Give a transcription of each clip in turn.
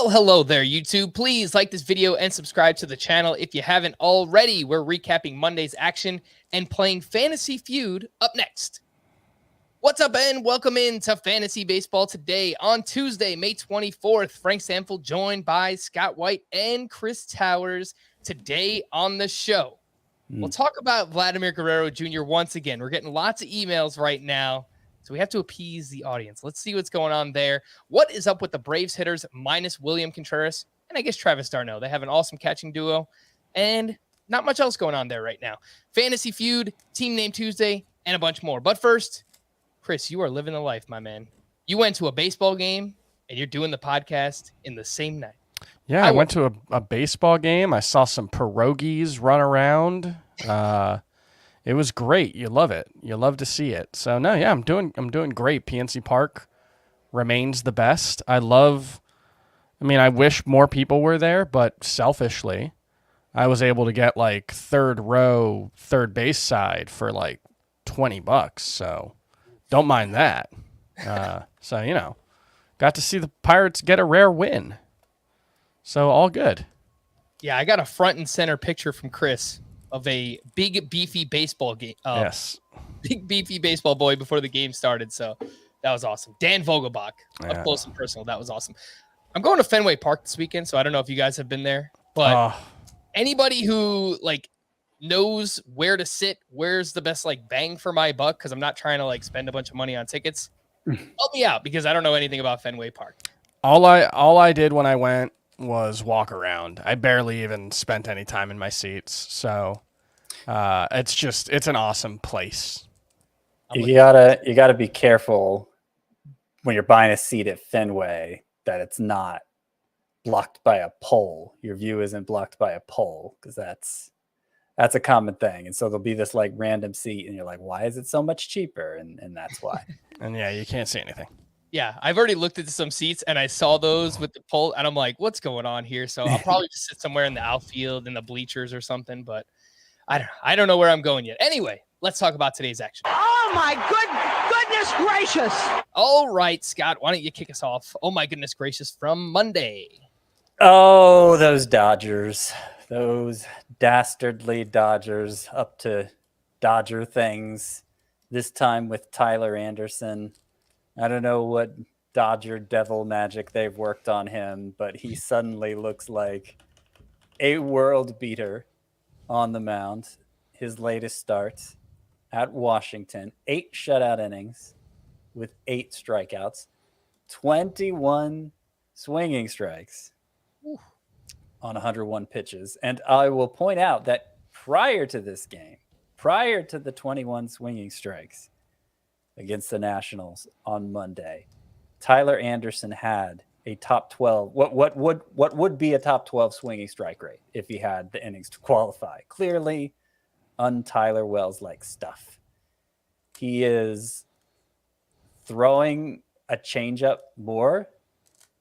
Well, hello there, YouTube. Please like this video and subscribe to the channel if you haven't already. We're recapping Monday's action and playing Fantasy Feud up next. What's up, and welcome into Fantasy Baseball today on Tuesday, May 24th. Frank Stampfl joined by Scott White and Chris Towers. Today on the show, we'll talk about Vladimir Guerrero Jr. once again. We're getting lots of emails right now, so we have to appease the audience. Let's see what's going on there. What is up with the Braves hitters minus William Contreras and I guess Travis d'Arnaud? They have an awesome catching duo, and not much else going on there right now. Fantasy Feud, Team Name Tuesday, and a bunch more. But first, Chris, you are living the life, my man. You went to a baseball game, and you're doing the podcast in the same night. Yeah, I went to a baseball game. I saw some pierogies run around. It was great. You love it. You love to see it. So no, yeah, I'm doing great. PNC Park remains the best. I wish more people were there, but selfishly, I was able to get like third row, third base side for like $20. So don't mind that. So got to see the Pirates get a rare win. So all good. Yeah, I got a front and center picture from Chris of a big, beefy baseball game. Yes. Big, beefy baseball boy before the game started. So that was awesome. Dan Vogelbach, up close and personal. That was awesome. I'm going to Fenway Park this weekend, so I don't know if you guys have been there. But anybody who knows where to sit, where's the best bang for my buck, because I'm not trying to spend a bunch of money on tickets, help me out, because I don't know anything about Fenway Park. All I did when I went was walk around. I barely even spent any time in my seats. So it's an awesome place. You gotta be careful when you're buying a seat at Fenway that it's not blocked by a pole. Your view isn't blocked by a pole, because that's a common thing. And so there'll be this random seat and you're like, why is it so much cheaper? And that's why. And yeah, you can't see anything. Yeah, I've already looked at some seats and I saw those with the pole and I'm like, what's going on here? So I'll probably just sit somewhere in the outfield in the bleachers or something, but I don't know where I'm going yet. Anyway, let's talk about today's action. Oh my goodness gracious. All right, Scott, why don't you kick us off? Oh my goodness gracious, from Monday. Oh, those Dodgers. Those dastardly Dodgers up to Dodger things. This time with Tyler Anderson. I don't know what Dodger devil magic they've worked on him, but he suddenly looks like a world beater on the mound. His latest start at Washington, 8 shutout innings with 8 strikeouts, 21 swinging strikes on 101 pitches. And I will point out that prior to this game, prior to the 21 swinging strikes against the Nationals on Monday, Tyler Anderson had a top 12. What would be a top 12 swinging strike rate if he had the innings to qualify? Clearly, un-Tyler Wells-like stuff. He is throwing a changeup more,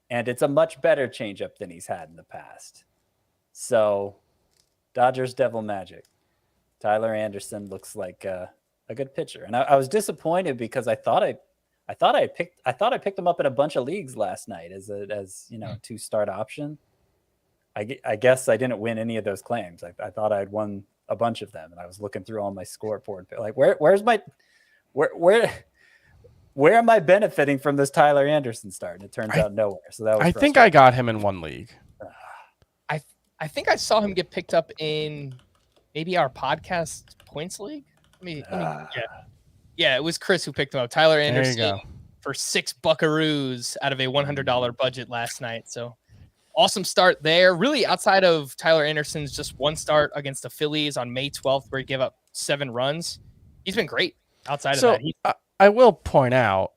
and it's a much better changeup than he's had in the past. So, Dodgers devil magic. Tyler Anderson looks like a good pitcher, and I was disappointed because I thought I picked him up in a bunch of leagues last night as 2-start option. I guess I didn't win any of those claims. I thought I'd won a bunch of them, and I was looking through all my scoreboard. Like, where am I benefiting from this Tyler Anderson start? And it turns out nowhere. So that was I think I got him in one league. I think I saw him get picked up in maybe our podcast points league. Yeah, it was Chris who picked him up. Tyler Anderson for 6 buckaroos out of a $100 budget last night. So awesome start there. Really, outside of Tyler Anderson's just one start against the Phillies on May 12th, where he gave up 7 runs, he's been great outside of that. I will point out,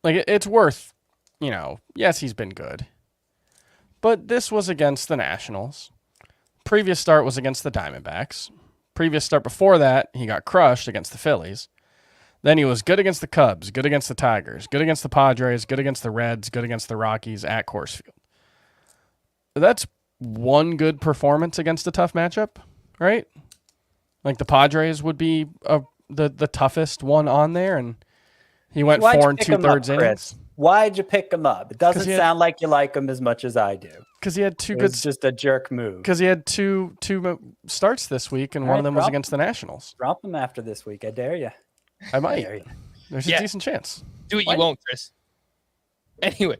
it's worth, yes, he's been good. But this was against the Nationals. Previous start was against the Diamondbacks. Previous start before that, he got crushed against the Phillies. Then he was good against the Cubs, good against the Tigers, good against the Padres, good against the Reds, good against the Rockies at Coors Field. That's one good performance against a tough matchup, right? The Padres would be the toughest one on there, and he went 4 2/3 innings. Why'd you pick him up? It doesn't he had- sound like you like him as much as I do. Because he had two It good. was just a jerk move. Because he had two starts this week, and All one right, of them was drop against the Nationals. Drop him after this week. I dare you. I might. Dare you. There's Yeah. a decent chance. Do it, Why- you won't, Chris. Anyway,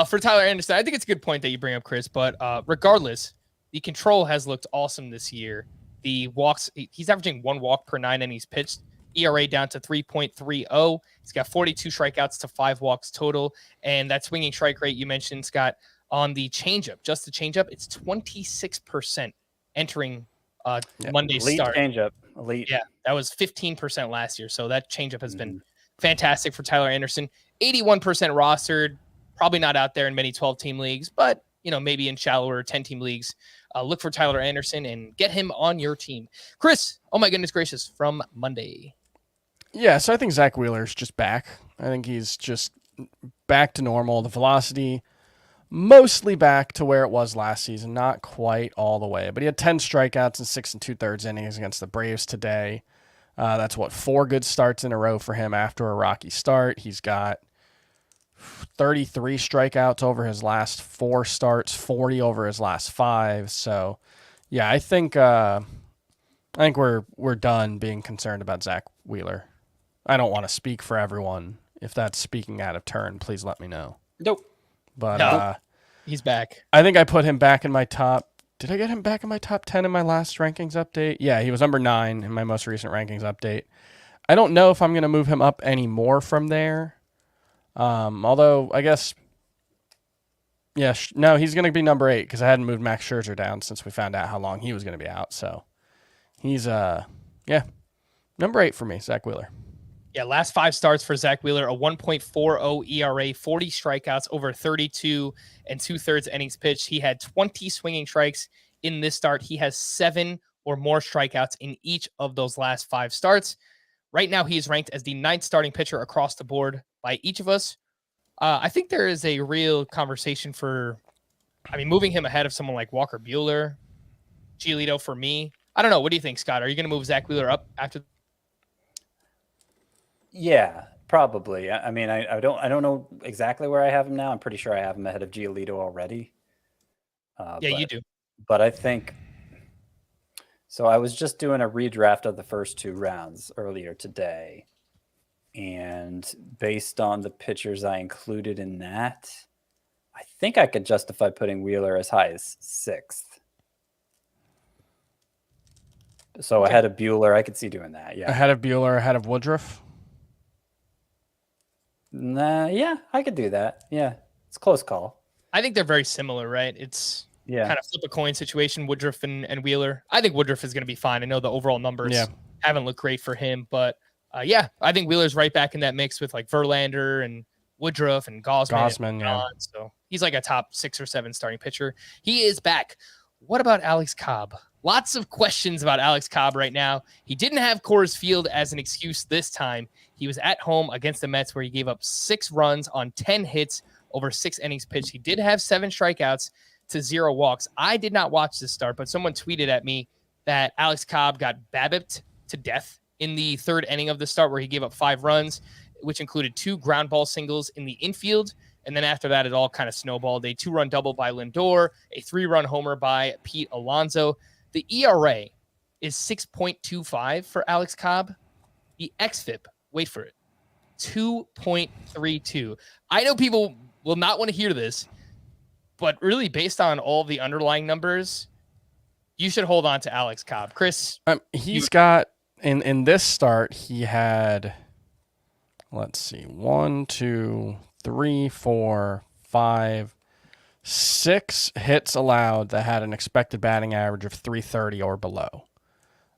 for Tyler Anderson, I think it's a good point that you bring up, Chris. But regardless, the control has looked awesome this year. The walks, he's averaging 1 walk per 9 innings pitched. ERA down to 3.30. He's got 42 strikeouts to 5 walks total. And that swinging strike rate you mentioned, Scott, on the changeup, just the changeup, it's 26% entering Monday's Elite start. changeup. Elite. Yeah, that was 15% last year. So that changeup has been fantastic for Tyler Anderson. 81% rostered, probably not out there in many 12-team leagues, but maybe in shallower 10-team leagues. Look for Tyler Anderson and get him on your team. Chris, oh my goodness gracious, from Monday. Yeah, so I think Zach Wheeler's just back. I think he's just back to normal. The velocity mostly back to where it was last season, not quite all the way, but he had 10 strikeouts in 6 2/3 innings against the Braves today. That's 4 good starts in a row for him after a rocky start. He's got 33 strikeouts over his last 4 starts, 40 over his last 5. So, yeah, I think we're done being concerned about Zach Wheeler. I don't want to speak for everyone. If that's speaking out of turn, please let me know. Nope. But No. He's back. I think I put him back in my top. Did I get him back in my top 10 in my last rankings update? Yeah, he was number 9 in my most recent rankings update. I don't know if I'm going to move him up any more from there. Although I guess, yeah, no, he's going to be number 8 because I hadn't moved Max Scherzer down since we found out how long he was going to be out. So he's, number 8 for me, Zach Wheeler. Yeah, last 5 starts for Zach Wheeler, a 1.40 ERA, 40 strikeouts over 32 2/3 innings pitched. He had 20 swinging strikes in this start. He has 7 or more strikeouts in each of those last 5 starts. Right now, he is ranked as the 9th starting pitcher across the board by each of us. I think there is a real conversation for, moving him ahead of someone like Walker Buehler, Giolito for me. I don't know. What do you think, Scott? Are you going to move Zach Wheeler up after? Yeah, probably. I don't know exactly where I have him now. I'm pretty sure I have him ahead of Giolito already. You do. But I think so. I was just doing a redraft of the first 2 rounds earlier today, and based on the pitchers I included in that, I think I could justify putting Wheeler as high as 6th. So ahead of Buehler, I could see doing that. Yeah, Ahead of Buehler, ahead of Woodruff. Nah, yeah, I could do that. Yeah, it's a close call. I think they're very similar, right? It's kind of flip a coin situation, Woodruff and Wheeler. I think Woodruff is going to be fine. I know the overall numbers haven't looked great for him, but I think Wheeler's right back in that mix with like Verlander and Woodruff and Gausman. So he's like a top 6 or 7 starting pitcher. He is back. What about Alex Cobb? Lots of questions about Alex Cobb right now. He didn't have Coors Field as an excuse this time. He was at home against the Mets where he gave up 6 runs on 10 hits over 6 innings pitched. He did have 7 strikeouts to 0 walks. I did not watch this start, but someone tweeted at me that Alex Cobb got BABIP'd to death in the 3rd inning of the start where he gave up 5 runs, which included 2 ground ball singles in the infield. And then after that, it all kind of snowballed. A 2-run double by Lindor, a 3-run homer by Pete Alonso. The ERA is 6.25 for Alex Cobb. The xFIP, wait for it, 2.32. I know people will not want to hear this, but really based on all the underlying numbers, you should hold on to Alex Cobb. Chris? He's got, in this start, he had, let's see, 1, 2, 3, 4, 5, 6 hits allowed that had an expected batting average of 330 or below.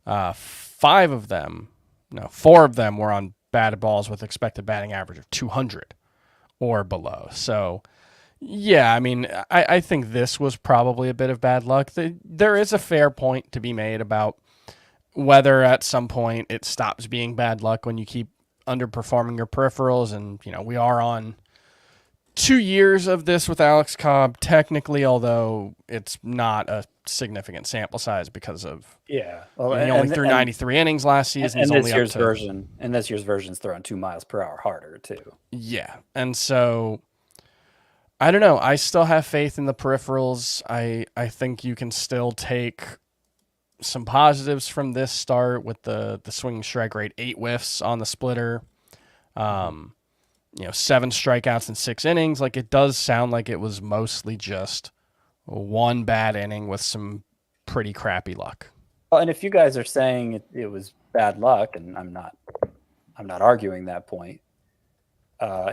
4 of them were on batted balls with expected batting average of 200 or below. So, yeah, I think this was probably a bit of bad luck. There is a fair point to be made about whether at some point it stops being bad luck when you keep underperforming your peripherals. And, we are on 2 years of this with Alex Cobb, technically, although it's not a significant sample size because of Well, he only threw 93 innings last season. And He's only this year's up to, version, and this year's version's throwing 2 miles per hour harder too. Yeah, and so I don't know. I still have faith in the peripherals. I think you can still take some positives from this start with the swinging strike rate, 8 whiffs on the splitter. 7 strikeouts in 6 innings. Like, it does sound like it was mostly just one bad inning with some pretty crappy luck. Well, and if you guys are saying it was bad luck, and I'm not arguing that point.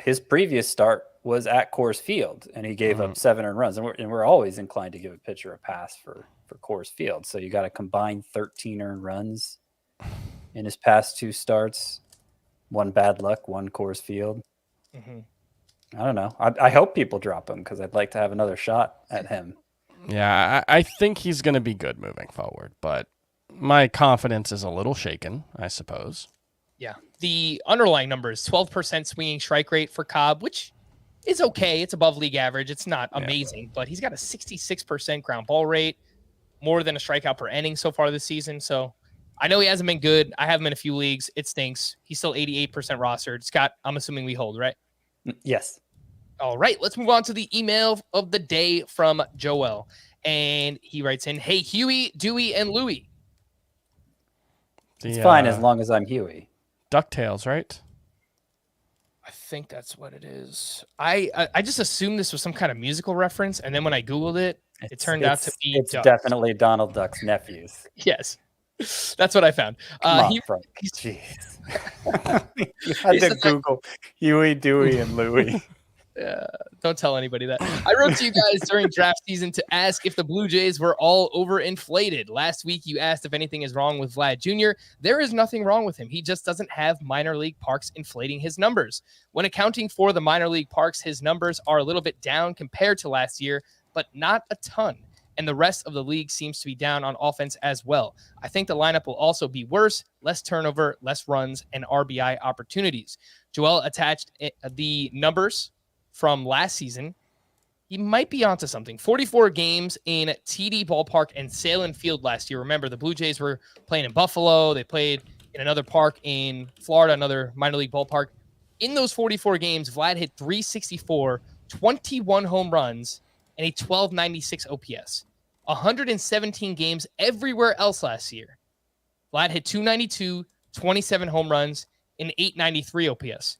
His previous start was at Coors Field, and he gave up 7 earned runs. And we're always inclined to give a pitcher a pass for Coors Field. So you got to combine 13 earned runs in his past 2 starts. 1 bad luck, 1 Coors Field. I don't know. I hope people drop him because I'd like to have another shot at him. Yeah, I think he's going to be good moving forward, but my confidence is a little shaken, I suppose. Yeah. The underlying number is 12% swinging strike rate for Cobb, which is okay. It's above league average. It's not amazing, but he's got a 66% ground ball rate, more than a strikeout per inning so far this season. So I know he hasn't been good. I have him in a few leagues. It stinks. He's still 88% rostered. Scott, I'm assuming we hold, right? Yes. All right. Let's move on to the email of the day from Joel. And he writes in, hey, Huey, Dewey, and Louie. It's fine as long as I'm Huey. DuckTales, right? I think that's what it is. I just assumed this was some kind of musical reference. And then when I Googled it, it turned out to be It's Duck. definitely Donald Duck's nephews. Yes. That's what I found. Come on, Frank. Jeez. You had to Google Huey, Dewey, and Louie. Don't tell anybody that. I wrote to you guys during draft season to ask if the Blue Jays were all overinflated. Last week, you asked if anything is wrong with Vlad Jr. There is nothing wrong with him. He just doesn't have minor league parks inflating his numbers. When accounting for the minor league parks, his numbers are a little bit down compared to last year, but not a ton. And the rest of the league seems to be down on offense as well. I think the lineup will also be worse, less turnover, less runs, and RBI opportunities. Joel attached the numbers from last season. He might be onto something. 44 games in TD Ballpark and Salem Field last year. Remember, the Blue Jays were playing in Buffalo. They played in another park in Florida, another minor league ballpark. In those 44 games, Vlad hit 364, 21 home runs, and a 1296 OPS. 117 games everywhere else last year. Vlad hit 292, 27 home runs, and 893 OPS.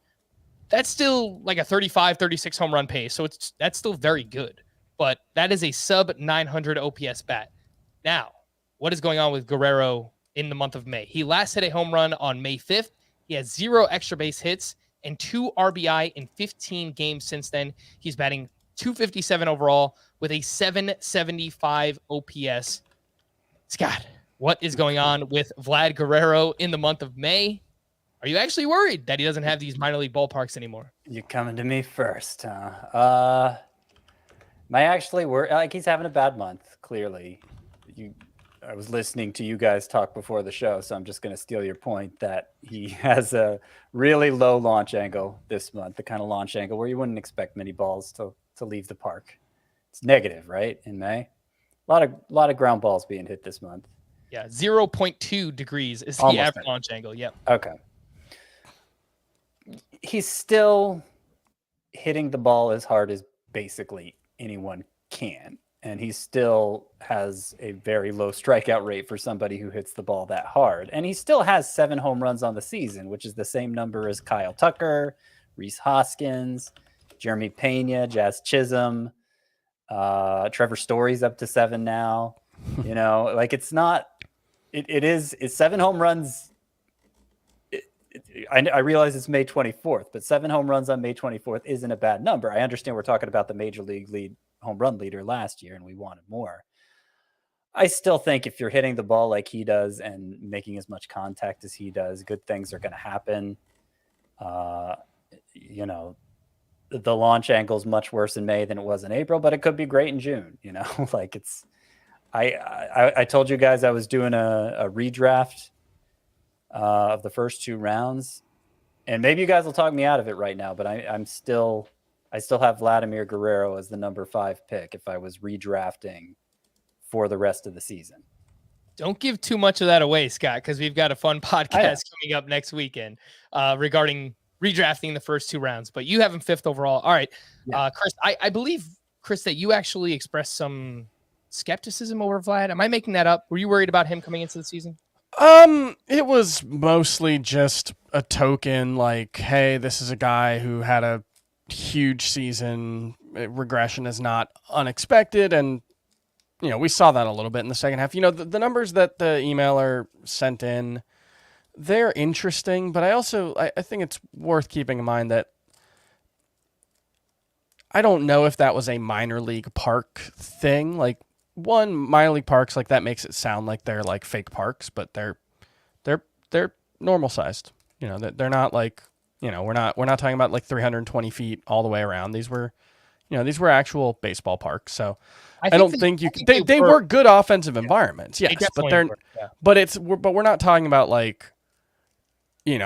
That's still like a 35, 36 home run pace. So that's still very good. But that is a sub 900 OPS bat. Now, what is going on with Guerrero in the month of May? He last hit a home run on May 5th. He has 0 extra base hits and 2 RBI in 15 games since then. He's batting 257 overall with a 775 OPS. Scott, what is going on with Vlad Guerrero in the month of May? Are you actually worried that he doesn't have these minor league ballparks anymore? You're coming to me first, huh? My actually worry, like, he's having a bad month, clearly. I was listening to you guys talk before the show, so I'm just going to steal your point that he has a really low launch angle this month, the kind of launch angle where you wouldn't expect many balls to leave the park. It's negative, right, in May? A lot of ground balls being hit this month. Yeah, 0.2 degrees is the average launch angle. Yep. Okay. He's still hitting the ball as hard as basically anyone can. And he still has a very low strikeout rate for somebody who hits the ball that hard. And he still has 7 home runs on the season, which is the same number as Kyle Tucker, Rhys Hoskins, Jeremy Pena, Jazz Chisholm, Trevor Story's up to 7 now. You know, like, it's 7 home runs. I realize it's May 24th, but 7 home runs on May 24th isn't a bad number. I understand we're talking about the major league lead home run leader last year, and we wanted more. I still think if you're hitting the ball like he does and making as much contact as he does, good things are going to happen. You know, the launch angle is much worse in May than it was in April, but it could be great in June. You know, like, it's. I told you guys I was doing a redraft of the first 2 rounds, and maybe you guys will talk me out of it right now, but I'm still I still have Vladimir Guerrero as the number 5 pick if I was redrafting for the rest of the season. Don't give too much of that away, Scott, because we've got a fun podcast coming up next weekend regarding redrafting the first 2 rounds. But you have him 5th overall. All right, Chris, I believe, Chris, that you actually expressed some skepticism over Vlad. Am I making that up? Were you worried about him coming into the season? It was mostly just a token, like, hey, this is a guy who had a huge season. Regression is not unexpected, and we saw that a little bit in the second half. The numbers that the emailer sent in, they're interesting, but I think it's worth keeping in mind that I don't know if that was a minor league park thing. Like, one, minor league parks, like, that makes it sound like they're like fake parks, but they're normal sized. They're not like, we're not talking about like 320 feet all the way around. These were actual baseball parks. So I don't think they were good offensive environments. Yes, but but we're not talking about like, I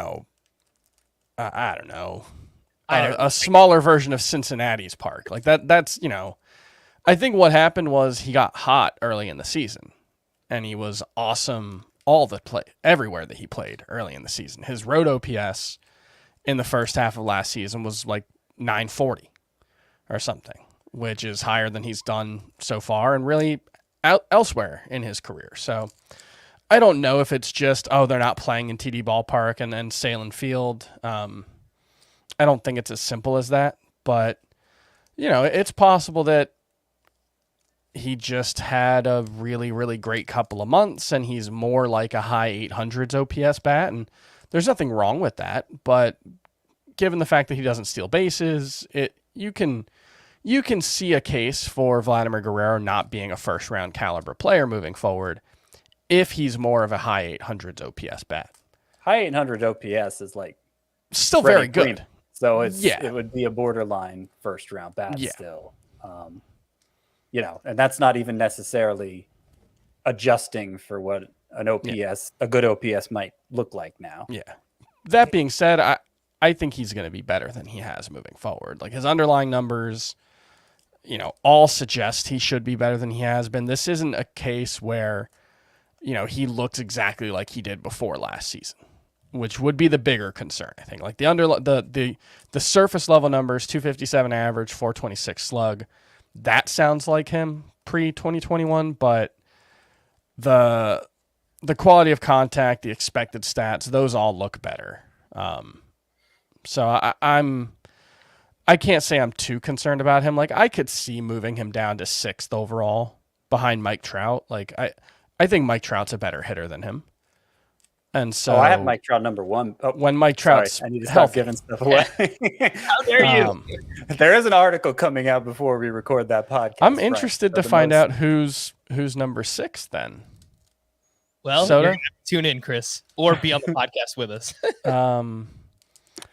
don't know, a smaller version of Cincinnati's park. Like that's, I think what happened was he got hot early in the season and he was awesome everywhere that he played early in the season. His road OPS in the first half of last season was like 940 or something, which is higher than he's done so far and really elsewhere in his career. So I don't know if it's just, they're not playing in TD Ballpark and then Salem Field. I don't think it's as simple as that, but it's possible that he just had a really, really great couple of months and he's more like a high 800s OPS bat. And there's nothing wrong with that, but given the fact that he doesn't steal bases, you can see a case for Vladimir Guerrero not being a first round caliber player moving forward if he's more of a high 800s OPS bat. High 800 OPS is like still very good. So it would be a borderline first round bat still. And that's not even necessarily adjusting for what an OPS, a good OPS might look like now. Yeah. That being said, I think he's going to be better than he has moving forward. Like his underlying numbers, all suggest he should be better than he has been. This isn't a case where, he looks exactly like he did before last season, which would be the bigger concern, I think. Like the surface level numbers, 257 average, 426 slug, that sounds like him pre-2021, but the quality of contact, the expected stats, those all look better. So I can't say I'm too concerned about him. Like I could see moving him down to 6th overall behind Mike Trout. Like I think Mike Trout's a better hitter than him. And so I have Mike Trout number 1. When Mike Trout's I need to stop giving stuff away. How dare you? There is an article coming out before we record that podcast. I'm interested to find out who's number 6 then. Well, you're gonna have to tune in, Chris, or be on the podcast with us.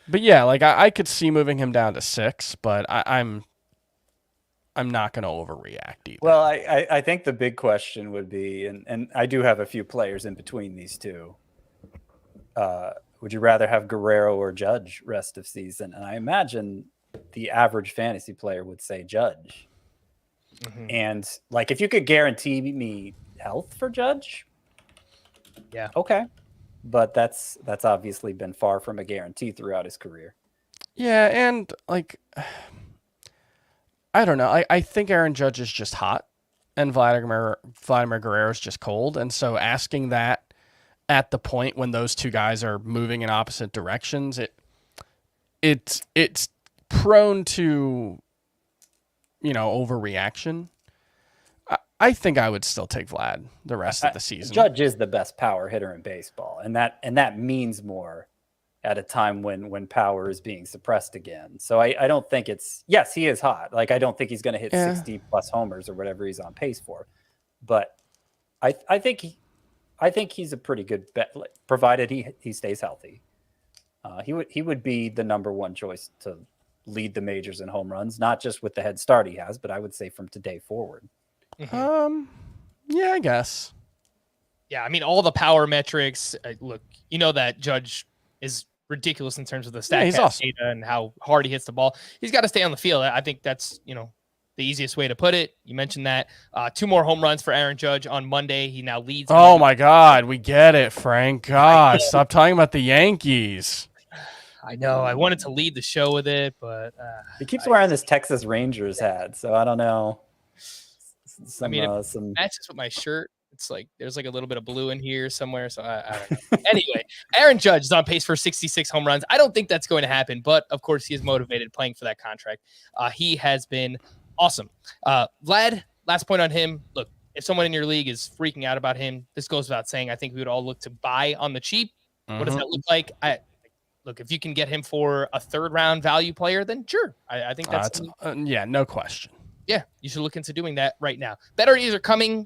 But yeah, like I could see moving him down to 6, but I'm not going to overreact either. Well, I think the big question would be, and I do have a few players in between these two. Would you rather have Guerrero or Judge rest of season? And I imagine the average fantasy player would say Judge. Mm-hmm. And like, if you could guarantee me health for Judge, yeah, okay. But that's obviously been far from a guarantee throughout his career. Yeah, and like, I don't know. I think Aaron Judge is just hot, and Vladimir Guerrero is just cold. And so asking that at the point when those two guys are moving in opposite directions, it's prone to, overreaction. I think I would still take Vlad the rest of the season. Judge is the best power hitter in baseball, and that means more at a time when power is being suppressed again. So I don't think yes, he is hot. Like I don't think he's going to hit 60 plus homers or whatever he's on pace for, but I think he's a pretty good bet, provided he stays healthy. He would be the number 1 choice to lead the majors in home runs, not just with the head start he has, but I would say from today forward. Mm-hmm. Yeah, I guess. Yeah, I mean, all the power metrics. Look, that Judge is ridiculous in terms of the stat he's cat awesome. data and how hard he hits the ball. He's got to stay on the field. I think that's, the easiest way to put it. You mentioned that. 2 more home runs for Aaron Judge on Monday. He now leads. Oh, my God. We get it, Frank. God, stop talking about the Yankees. I know. I wanted to lead the show with it, but he keeps wearing this Texas Rangers hat, so I don't know. It matches with my shirt. It's like there's like a little bit of blue in here somewhere, so I don't know. Anyway, Aaron Judge is on pace for 66 home runs. I don't think that's going to happen, but of course he is motivated playing for that contract. He has been awesome. Vlad, last point on him. Look, if someone in your league is freaking out about him, this goes without saying. I think we would all look to buy on the cheap. What does that look like? Look, if you can get him for a 3rd-round value player, then sure. I think that's no question. Yeah, you should look into doing that right now. Better days are coming,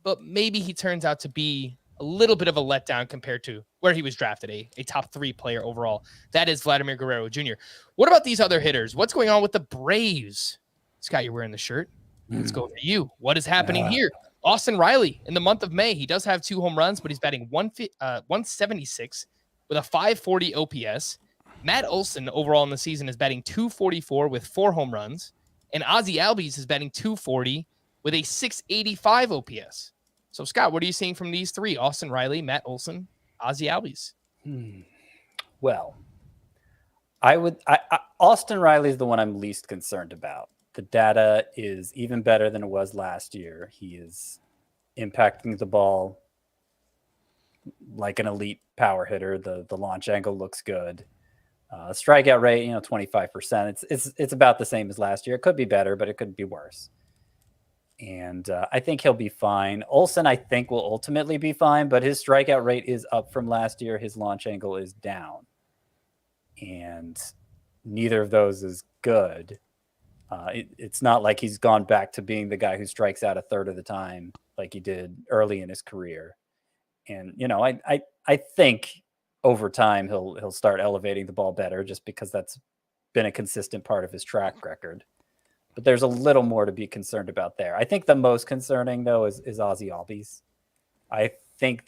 but maybe he turns out to be a little bit of a letdown compared to where he was drafted, a top 3 player overall. That is Vladimir Guerrero Jr. What about these other hitters? What's going on with the Braves? Scott, you're wearing the shirt. Let's go to you. What is happening here? Austin Riley, in the month of May, he does have 2 home runs, but he's batting 176 with a 540 OPS. Matt Olson, overall in the season, is batting 244 with 4 home runs. And Ozzie Albies is batting 240 with a 685 OPS. So, Scott, what are you seeing from these 3? Austin Riley, Matt Olson, Ozzie Albies. Well, Austin Riley is the one I'm least concerned about. The data is even better than it was last year. He is impacting the ball like an elite power hitter. The launch angle looks good. Strikeout rate, 25%. It's about the same as last year. It could be better, but it could be worse. And I think he'll be fine. Olsen, I think, will ultimately be fine, but his strikeout rate is up from last year. His launch angle is down. And neither of those is good. It's not like he's gone back to being the guy who strikes out a third of the time like he did early in his career. And, I think over time he'll start elevating the ball better just because that's been a consistent part of his track record. But there's a little more to be concerned about there. I think the most concerning, though, is Ozzie Albies. I think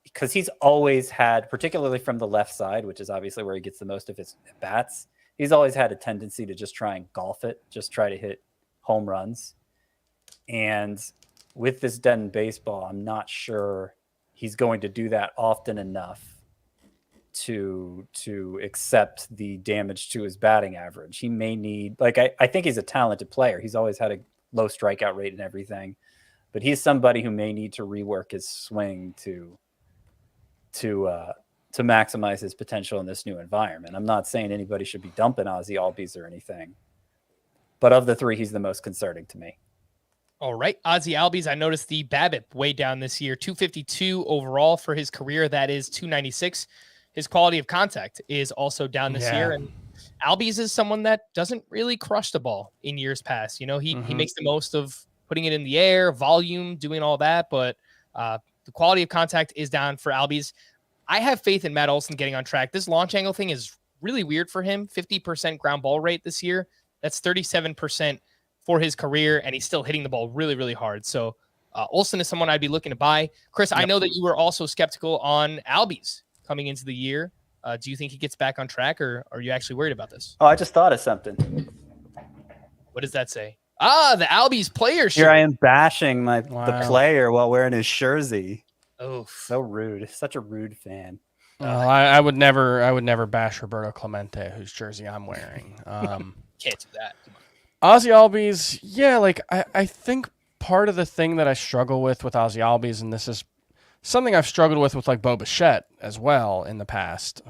because he's always had, particularly from the left side, which is obviously where he gets the most of his bats, he's always had a tendency to just try and golf it, just try to hit home runs. And with this Denton baseball, I'm not sure he's going to do that often enough to accept the damage to his batting average. He may need, I think he's a talented player. He's always had a low strikeout rate and everything, but he's somebody who may need to rework his swing to maximize his potential in this new environment. I'm not saying anybody should be dumping Ozzie Albies or anything, but of the 3, he's the most concerning to me. All right, Ozzie Albies, I noticed the BABIP way down this year, 252 overall for his career. That is 296. His quality of contact is also down this year. And Albies is someone that doesn't really crush the ball in years past. He makes the most of putting it in the air, volume, doing all that. But the quality of contact is down for Albies. I have faith in Matt Olson getting on track. This launch angle thing is really weird for him. 50% ground ball rate this year. That's 37% for his career, and he's still hitting the ball really, really hard. So Olson is someone I'd be looking to buy. Chris, I know that you were also skeptical on Albies coming into the year. Do you think he gets back on track, or are you actually worried about this? Oh, I just thought of something. What does that say? The Albies player shirt. Here I am bashing the player while wearing his jersey. Oh, so rude. Such a rude fan. Well, I would never bash Roberto Clemente, whose jersey I'm wearing. Can't do that. Ozzie Albies, I think part of the thing that I struggle with Ozzie Albies, and this is something I've struggled with like Bo Bichette as well in the past,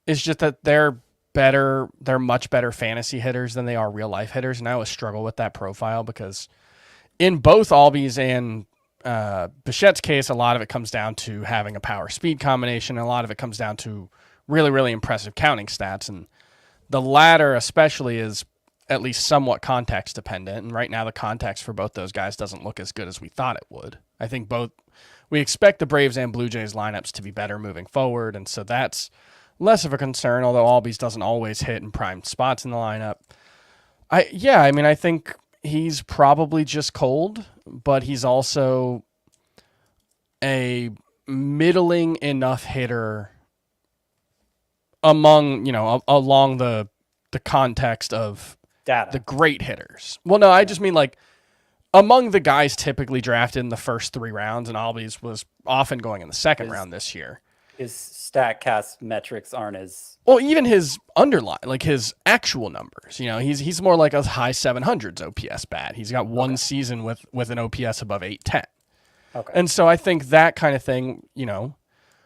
is just that they're much better fantasy hitters than they are real life hitters. And I always struggle with that profile because in both Albies and Bichette's case, a lot of it comes down to having a power speed combination. And a lot of it comes down to really, really impressive counting stats. And the latter especially is at least somewhat context dependent. And right now the context for both those guys doesn't look as good as we thought it would. I think we expect the Braves and Blue Jays lineups to be better moving forward. And so that's less of a concern, although Albies doesn't always hit in prime spots in the lineup. I think he's probably just cold, but he's also a middling enough hitter among, along the context of Data. the great hitters. Well, no, I just mean like among the guys typically drafted in the first 3 rounds, and Albies was often going in the second round this year. His StatCast metrics aren't as well. Even his underline, like his actual numbers, he's more like a high 700s OPS bat. He's got one season with an OPS above 810. Okay. And so I think that kind of thing,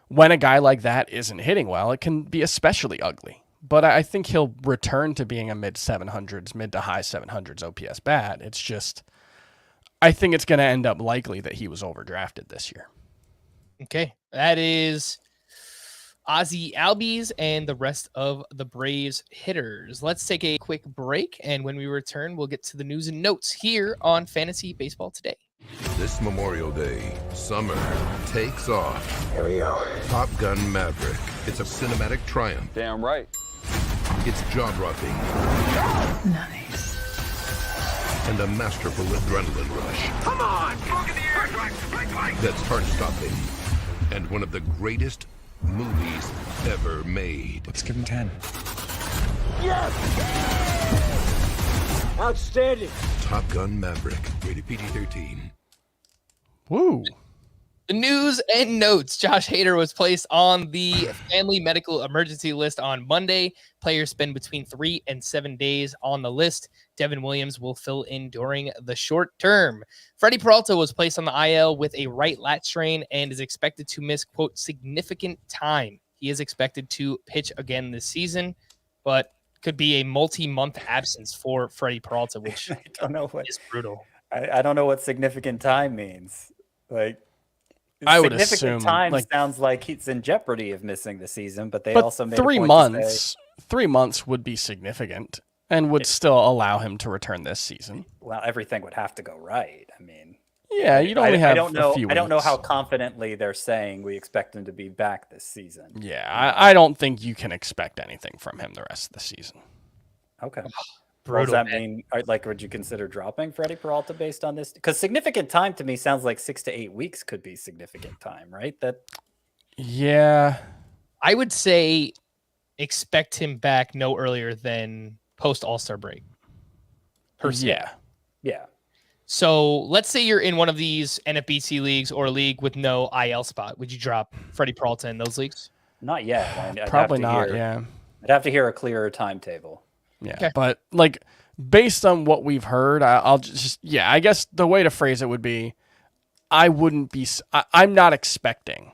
when a guy like that isn't hitting well, it can be especially ugly. But I think he'll return to being a mid to high 700s OPS bat. It's just, I think it's going to end up likely that he was overdrafted this year. Okay, that is Ozzy Albies and the rest of the Braves hitters. Let's take a quick break, and when we return, we'll get to the news and notes here on Fantasy Baseball Today. This Memorial Day, summer takes off. Here we go. Top Gun Maverick. It's a cinematic triumph. Damn right. It's jaw-dropping. Nice. And a masterful adrenaline rush. Come on! Smoke in the air! That's heart-stopping. And one of the greatest movies ever made. Let's give him 10. Yes! Outstanding. Top Gun Maverick. Rated PG-13. Woo. The news and notes. Josh Hader was placed on the family medical emergency list on Monday. Players spend between 3 and 7 days on the list. Devin Williams will fill in during the short term. Freddie Peralta was placed on the IL with a right lat strain and is expected to miss, quote, significant time. He is expected to pitch again this season, but could be a multi-month absence for Freddie Peralta, which I don't know what is brutal. I don't know what significant time means. Like, I would significant assume time like, sounds like he's in jeopardy of missing the season, but they but also made 3 a point months. to say, 3 months would be significant and would still allow him to return this season. well, everything would have to go right. I mean, Yeah, you'd only have I don't know. a few I don't know weeks. how confidently they're saying we expect him to be back this season. Yeah, I don't think you can expect anything from him the rest of the season. Okay. Brutal, Does that man. mean, like, would you consider dropping Freddie Peralta based on this? Because significant time to me sounds like 6 to 8 weeks could be significant time, right? That Yeah. I would say expect him back no earlier than post All-Star break. Personally. yeah. So let's say you're in one of these NFBC leagues or a league with no IL spot. Would you drop Freddie Peralta in those leagues? Not yet. I'd Probably have to not, hear- yeah. I'd have to hear a clearer timetable. Yeah, Okay. but like based on what we've heard, I'll just I guess the way to phrase it would be, I'm not expecting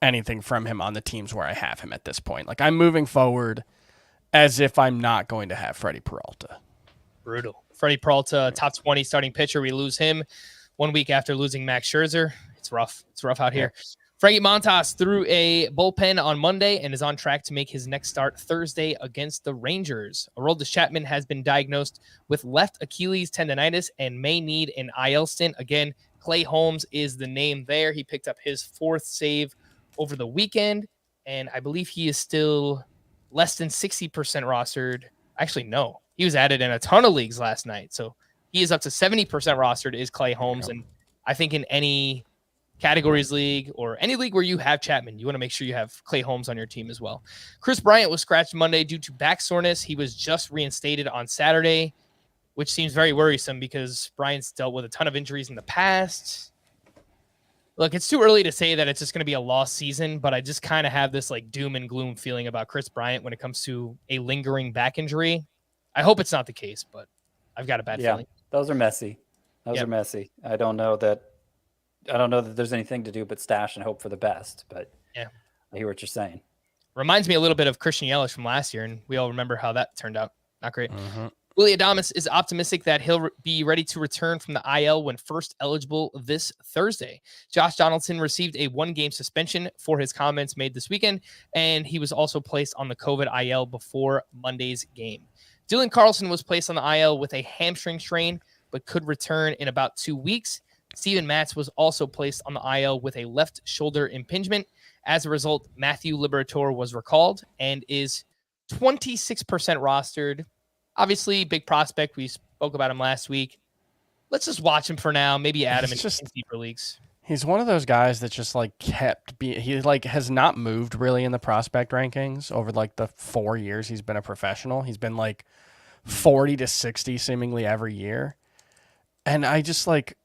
anything from him on the teams where I have him at this point. Like I'm moving forward as if I'm not going to have Freddie Peralta. Brutal. Freddie Peralta, top 20 starting pitcher. We lose him 1 week after losing Max Scherzer. It's rough. It's rough out here. Frankie Montas threw a bullpen on Monday and is on track to make his next start Thursday against the Rangers. Aroldis Chapman has been diagnosed with left Achilles tendonitis and may need an IL stint. Again, Clay Holmes is the name there. He picked up his 4th save over the weekend, and I believe he is still less than 60% rostered. Actually, no. He was added in a ton of leagues last night, so he is up to 70% rostered is Clay Holmes, and I think in any categories league or any league where you have Chapman, you want to make sure you have Clay Holmes on your team as well. Chris Bryant was scratched Monday due to back soreness. He was just reinstated on Saturday, which seems very worrisome because Bryant's dealt with a ton of injuries in the past. Look, it's too early to say that it's just going to be a lost season, but I just kind of have this like doom and gloom feeling about Chris Bryant when it comes to a lingering back injury. I hope it's not the case, but I've got a bad feeling. Those are messy. Those are messy. I don't know that there's anything to do but stash and hope for the best, but yeah, I hear what you're saying. Reminds me a little bit of Christian Yelich from last year, and we all remember how that turned out. Not great. Mm-hmm. Willie Adames is optimistic that he'll be ready to return from the IL when first eligible this Thursday. Josh Donaldson received a 1-game suspension for his comments made this weekend, and he was also placed on the COVID IL before Monday's game. Dylan Carlson was placed on the IL with a hamstring strain, but could return in about 2 weeks. Steven Matz was also placed on the IL with a left shoulder impingement. As a result, Matthew Liberatore was recalled and is 26% rostered. Obviously, big prospect. We spoke about him last week. Let's just watch him for now. Maybe add him in deeper leagues. He's one of those guys that just like he like has not moved really in the prospect rankings over like the 4 years he's been a professional. He's been like 40 to 60 seemingly every year. And I just like,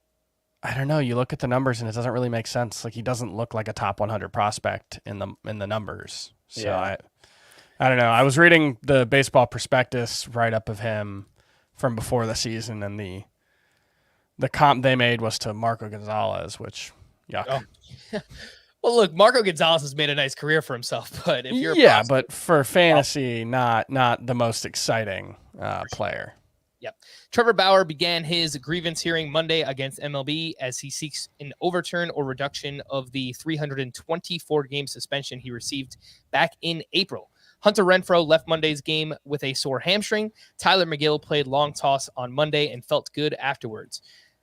I don't know, you look at the numbers and it doesn't really make sense. Like he doesn't look like a top 100 prospect in the numbers. So Yeah. I don't know. I was reading the baseball prospectus write up of him from before the season, and the comp they made was to Marco Gonzalez, which, yuck. Oh. Well, look, Marco Gonzalez has made a nice career for himself, but if you're but for fantasy, not the most exciting player. Yep. Trevor Bauer began his grievance hearing Monday against MLB as he seeks an overturn or reduction of the 324-game suspension he received back in April. Hunter Renfroe left Monday's game with a sore hamstring. Tyler McGill played long toss on Monday and felt good afterwards.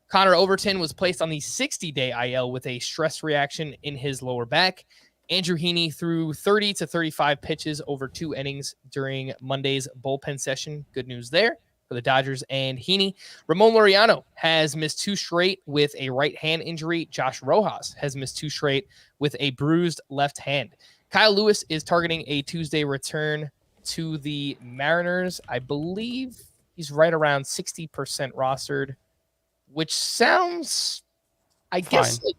Connor Overton was placed on the 60-day IL with a stress reaction in his lower back. Andrew Heaney threw 30 to 35 pitches over 2 innings during Monday's bullpen session. Good news there for the Dodgers and Heaney. Ramon Laureano has missed 2 straight with a right hand injury. Josh Rojas has missed 2 straight with a bruised left hand. Kyle Lewis is targeting a Tuesday return to the Mariners. I believe he's right around 60% rostered, which sounds, I guess, like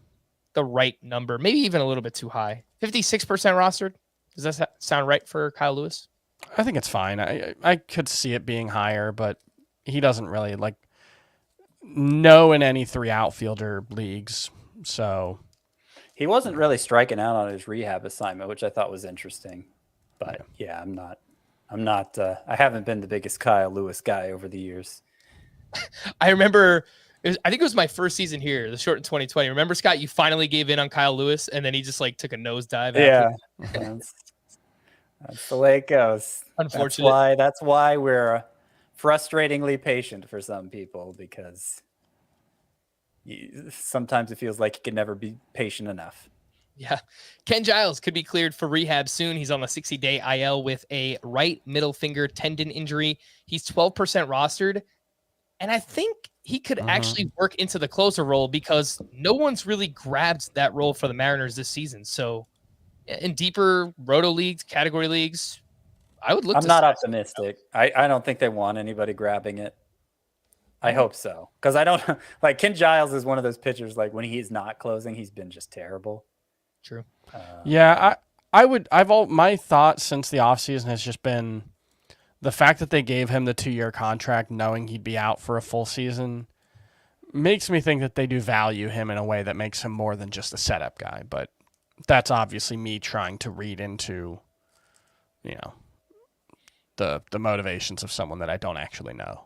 the right number. Maybe even a little bit too high. 56% rostered. Does that sound right for Kyle Lewis? I think it's fine. I could see it being higher, but he doesn't really like know in any 3 outfielder leagues. So He wasn't really striking out on his rehab assignment, which I thought was interesting. But yeah, I'm not. I haven't been the biggest Kyle Lewis guy over the years. I remember. I think it was my first season here, the short in 2020. Remember, Scott, you finally gave in on Kyle Lewis, and then he just like took a nosedive. Yeah, that's the way it goes. Unfortunately, that's why we're frustratingly patient for some people, because sometimes it feels like you can never be patient enough. Yeah. Ken Giles could be cleared for rehab soon. He's on the 60-day IL with a right middle finger tendon injury. He's 12% rostered. And I think he could actually work into the closer role because no one's really grabbed that role for the Mariners this season. So in deeper roto leagues, category leagues, I would look. I'm not optimistic. I don't think they want anybody grabbing it. I hope so. Because I don't like Ken Giles is one of those pitchers, like when he's not closing, he's been just terrible. True. Yeah, my thought since the offseason has just been the fact that they gave him the 2-year contract knowing he'd be out for a full season makes me think that they do value him in a way that makes him more than just a setup guy. But that's obviously me trying to read into, the motivations of someone that I don't actually know.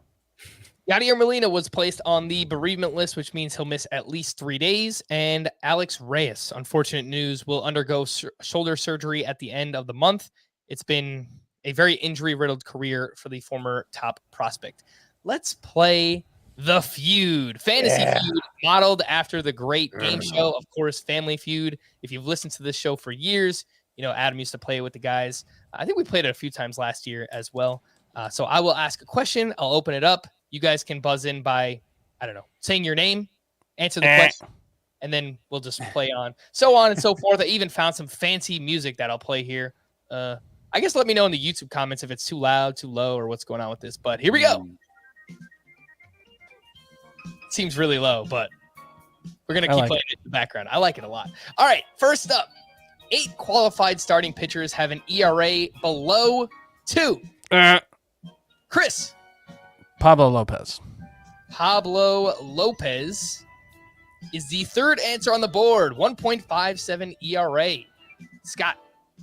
Yadier Molina was placed on the bereavement list, which means he'll miss at least 3 days. And Alex Reyes, unfortunate news, will undergo shoulder surgery at the end of the month. It's been a very injury-riddled career for the former top prospect. Let's play The Feud. Fantasy Feud, modeled after the great game show, of course, Family Feud. If you've listened to this show for years, Adam used to play it with the guys. I think we played it a few times last year as well. So I will ask a question. I'll open it up. You guys can buzz in by, saying your name, answer the question, and then we'll just play on. So on and so forth. I even found some fancy music that I'll play here. I guess let me know in the YouTube comments if it's too loud, too low, or what's going on with this. But here we go. Seems really low, but we're going to keep playing it in the background. I like it a lot. All right, first up, 8 qualified starting pitchers have an ERA below 2. Chris. Pablo Lopez. Pablo Lopez is the third answer on the board. 1.57 ERA. Scott,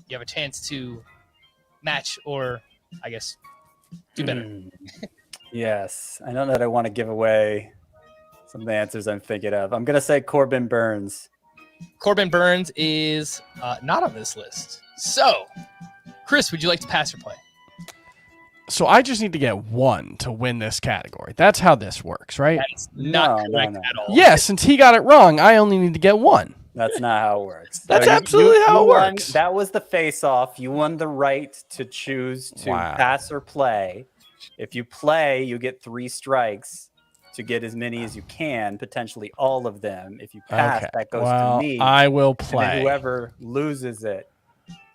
you have a chance to match or, I guess, do better. Yes. I don't know that I want to give away some of the answers I'm thinking of. I'm going to say Corbin Burns. Corbin Burns is not on this list. So, Chris, would you like to pass or play? So I just need to get 1 to win this category. That's how this works, right? That's not correct at all. Yeah, since he got it wrong, I only need to get 1. That's not how it works. That's absolutely how it works. That was the face-off. You won the right to choose to pass or play. If you play, you get 3 strikes. to get as many as you can, potentially all of them. If you pass, that goes well, to me. I will And play. then whoever loses it,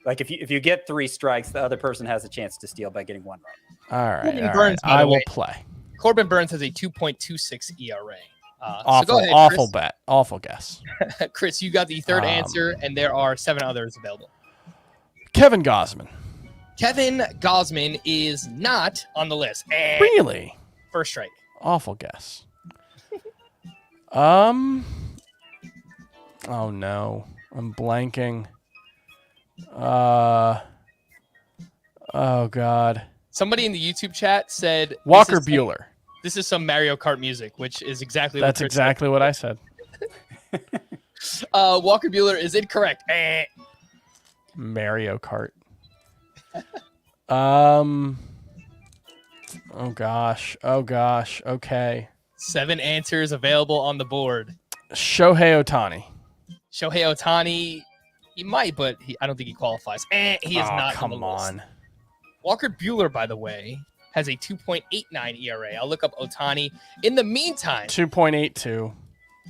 like if you get 3 strikes, the other person has a chance to steal by getting 1 run. All right. Corbin All Burns, right. by the I will way. play. Corbin Burns has a 2.26 ERA. Awful, so go ahead, awful Chris. bet. Awful guess. Chris, you got the third answer, and there are 7 others available. Kevin Gosman. Kevin Gosman is not on the list. Really? First strike. Awful guess. Oh no. I'm blanking. Oh God. Somebody in the YouTube chat said Walker Buehler. This is some Mario Kart music, which is exactly That's what Chris exactly what I said. said. Walker Buehler is incorrect. Mario Kart. Oh gosh. Okay. 7 answers available on the board. Shohei Ohtani. Shohei Ohtani, he might, but I don't think he qualifies. He is not on the list. Walker Buehler, by the way, has a 2.89 ERA. I'll look up Ohtani. In the meantime, 2.82.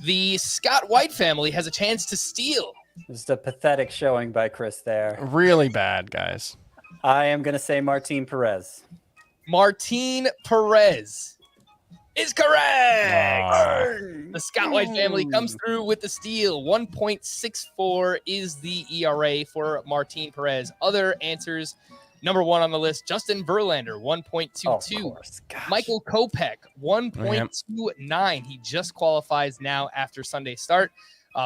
the Scott White family has a chance to steal. Just a pathetic showing by Chris there. Really bad, guys. I am going to say Martin Perez. Martin Perez is correct. The Scott White family comes through with the steal. 1.64 is the ERA for Martin Perez. Other answers, number 1 on the list, Justin Verlander, 1.22. Michael Kopech, 1.29. He just qualifies now after Sunday's start.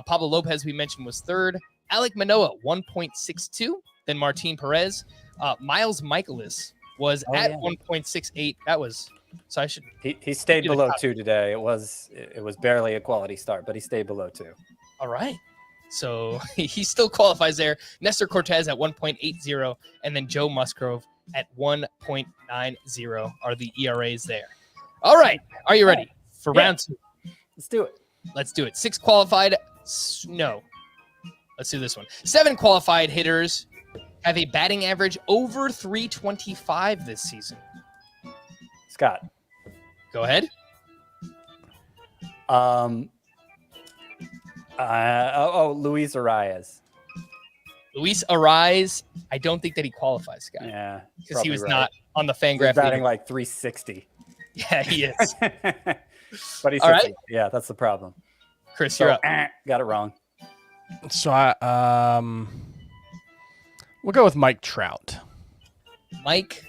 Pablo Lopez, we mentioned, was 3rd. Alek Manoah, 1.62. Then Martin Perez. Miles Michaelis was at 1.68. That was... So I should. He stayed below 2 today. It was barely a quality start, but he stayed below 2. All right. So he still qualifies there. Nestor Cortez at 1.80, and then Joe Musgrove at 1.90 are the ERAs there. All right. Are you ready for round 2? Let's do it. Let's do it. 6 qualified. No. Let's do this one. 7 qualified hitters have a batting average over 325 this season. Scott. Go ahead. Luis Arias. Luis Arias, I don't think that he qualifies, Scott. Yeah. Because he was right. not on the He's Fangraph. batting like 360. Yeah, he is. But he's all right. Yeah, that's the problem. Chris, you're up. Got it wrong. So we'll go with Mike Trout. Mike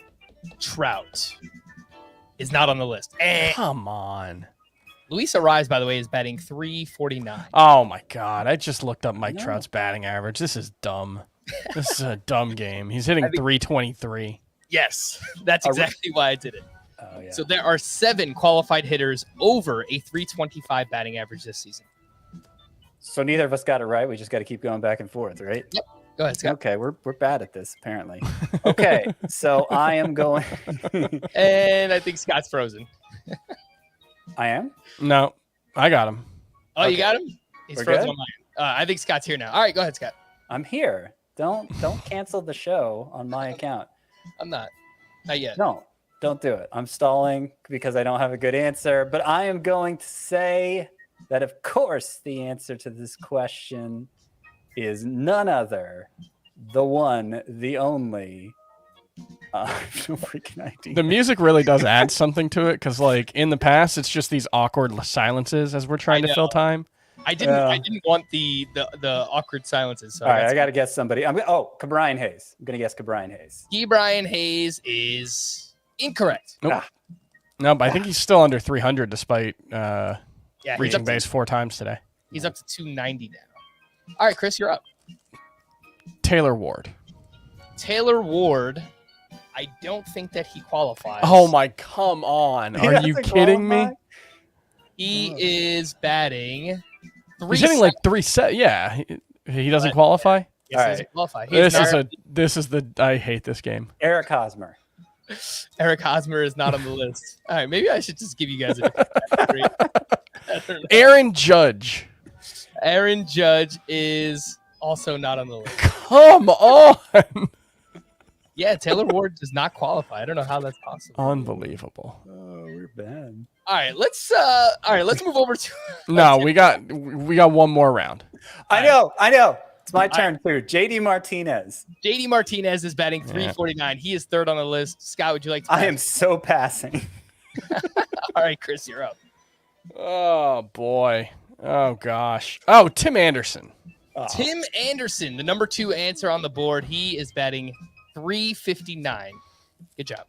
Trout is not on the list. Come on. Luis Arias, by the way, is batting 349. Oh my God. I just looked up Mike Trout's batting average. This is dumb. This is a dumb game. He's hitting 323. Yes, that's exactly why I did it. Oh, yeah. So there are 7 qualified hitters over a 325 batting average this season. So neither of us got it right. We just got to keep going back and forth, right? Yep. Go ahead, Scott. Okay, we're bad at this, apparently. Okay, so I am going. And I think Scott's frozen. I am? No, I got him. Oh, you got him? He's We're frozen good? on mine. I think Scott's here now. All right, go ahead, Scott. I'm here. Don't cancel the show on my account. I'm not. Not yet. No, don't do it. I'm stalling because I don't have a good answer. But I am going to say that, of course, the answer to this question is none other, the one, the only. I have no freaking idea. The music really does add something to it because, like, in the past, it's just these awkward silences as we're trying to fill time. I didn't want the awkward silences. So All right, I got to guess somebody. Cabrian Hayes. I'm going to guess Cabrian Hayes. Brian Hayes is incorrect. Nope. No, but I think he's still under 300 despite Yeah, he's reaching up, base 4 times today. he's up to 290 now. All right, Chris, you're up. Taylor Ward. Taylor Ward, I don't think that he qualifies. Oh my, come on. Are you kidding me? He is batting. He's hitting like 3 set. Yeah. He doesn't qualify? Yes, All he doesn't right. qualify. I hate this game. Eric Hosmer. Eric Hosmer is not on the list. All right, maybe I should just give you guys a different category. I don't know. Aaron Judge. Aaron Judge is also not on the list. Come on. Yeah, Taylor Ward does not qualify. I don't know how that's possible. Unbelievable. Oh, we're bad. All right, let's move over to No, we got one more round. I know. It's my turn too. JD Martinez. JD Martinez is batting 349. He is third on the list. Scott, would you like to pass? I am so passing. All right, Chris, you're up. Oh boy. Oh gosh. Oh, Tim Anderson. Tim Anderson, the number 2 answer on the board. He is batting 359. Good job.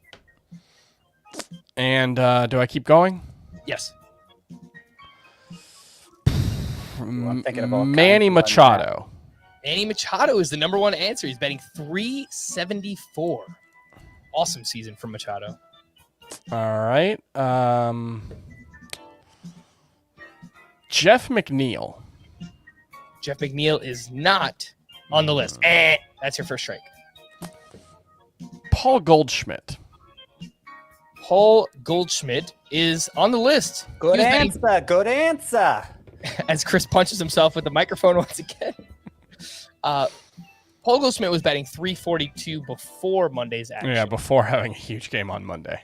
And do I keep going? Yes. I'm thinking of all Manny kinds of Machado. Manny Machado is the number 1 answer. He's batting 374. Awesome season for Machado. All right. Jeff McNeil. Jeff McNeil is not on the list. That's your first strike. Paul Goldschmidt. Paul Goldschmidt is on the list. Good He was batting- Good answer. As Chris punches himself with the microphone once again. Paul Goldschmidt was batting 342 before Monday's action. Yeah, before having a huge game on Monday.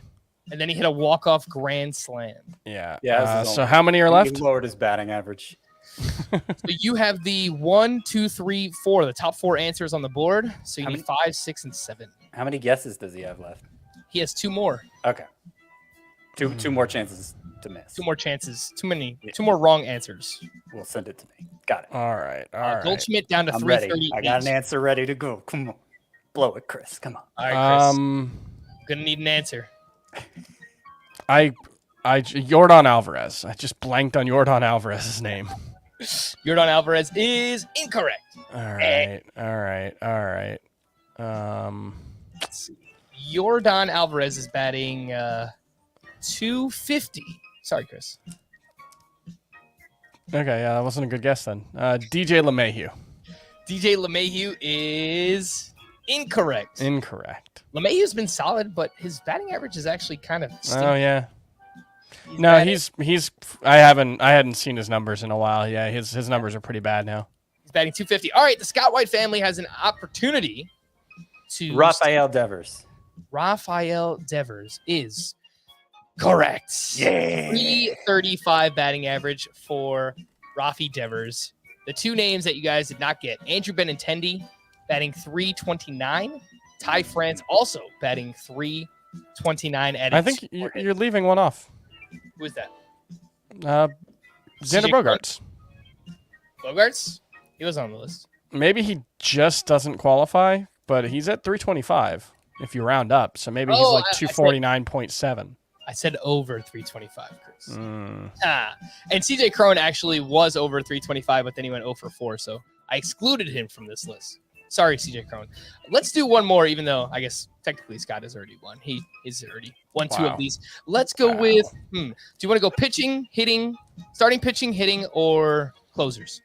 And then he hit a walk-off grand slam. Yeah. Yeah. So how many are left? He lowered his batting average. So you have the 1, 2, 3, 4, the top 4 answers on the board. So you need 5, 6, and 7. How many guesses does he have left? He has 2 more. Okay. Two more chances to miss. 2 more chances. Too many. 2 more wrong answers. We'll send it to me. Got it. All right. All right. Goldschmidt down to I'm 338. ready. I got an answer ready to go. Come on. Blow it, Chris. Come on. All right, Chris. Gonna need an answer. Yordan Alvarez. I just blanked on Yordan Alvarez's name. Yordan Alvarez is incorrect. All right. Let's see. Yordan Alvarez is batting 250. Sorry, Chris. Okay, yeah, that wasn't a good guess then. DJ LeMahieu. DJ LeMahieu is incorrect. Incorrect. LeMahieu's been solid, but his batting average is actually kind of stinky. Oh yeah. He's No, batting- he's. I hadn't seen his numbers in a while. Yeah, his numbers are pretty bad now. He's batting 250. All right, the Scott White family has an opportunity to. Rafael Devers. Rafael Devers is correct. Yeah. 335 batting average for Rafi Devers. The 2 names that you guys did not get: Andrew Benintendi batting 329. Ty France also batting 329. I think you're leaving one off. Who is that? Xander CJ Bogaerts. Bogarts? He was on the list. Maybe he just doesn't qualify, but he's at 325 if you round up. So maybe he's like 249.7. I said over 325, Chris. And CJ Crone actually was over 325, but then he went 0 for 4. So I excluded him from this list. Sorry, CJ Crone. Let's do one more, even though I guess technically Scott has already won. He is already won 2 of these. Let's go with, do you want to go pitching, hitting, starting pitching, hitting, or closers?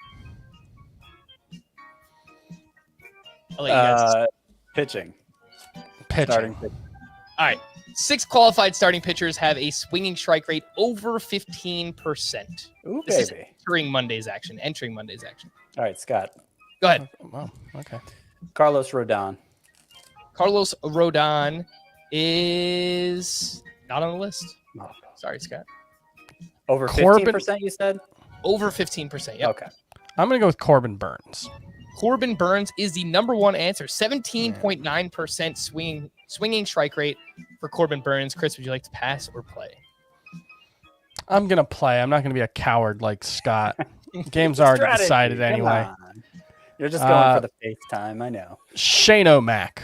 I'll let you guys. Pitching. Pitching. All right. 6 qualified starting pitchers have a swinging strike rate over 15%. Ooh, This baby. is entering Monday's action. All right, Scott. Go ahead. Wow. Okay. Carlos Rodon. Carlos Rodon is not on the list. Oh, Sorry, Scott. over Corbin- 15%, you said? Over 15%. Yep. Okay. I'm gonna go with Corbin Burns. Corbin Burns is the number 1 answer. 17.9% swinging strike rate for Corbin Burns. Chris, would you like to pass or play? I'm gonna play. I'm not gonna be a coward like Scott. Game's already Strategy, decided come anyway. on. You're just going for the FaceTime, I know. Shane O'Mac.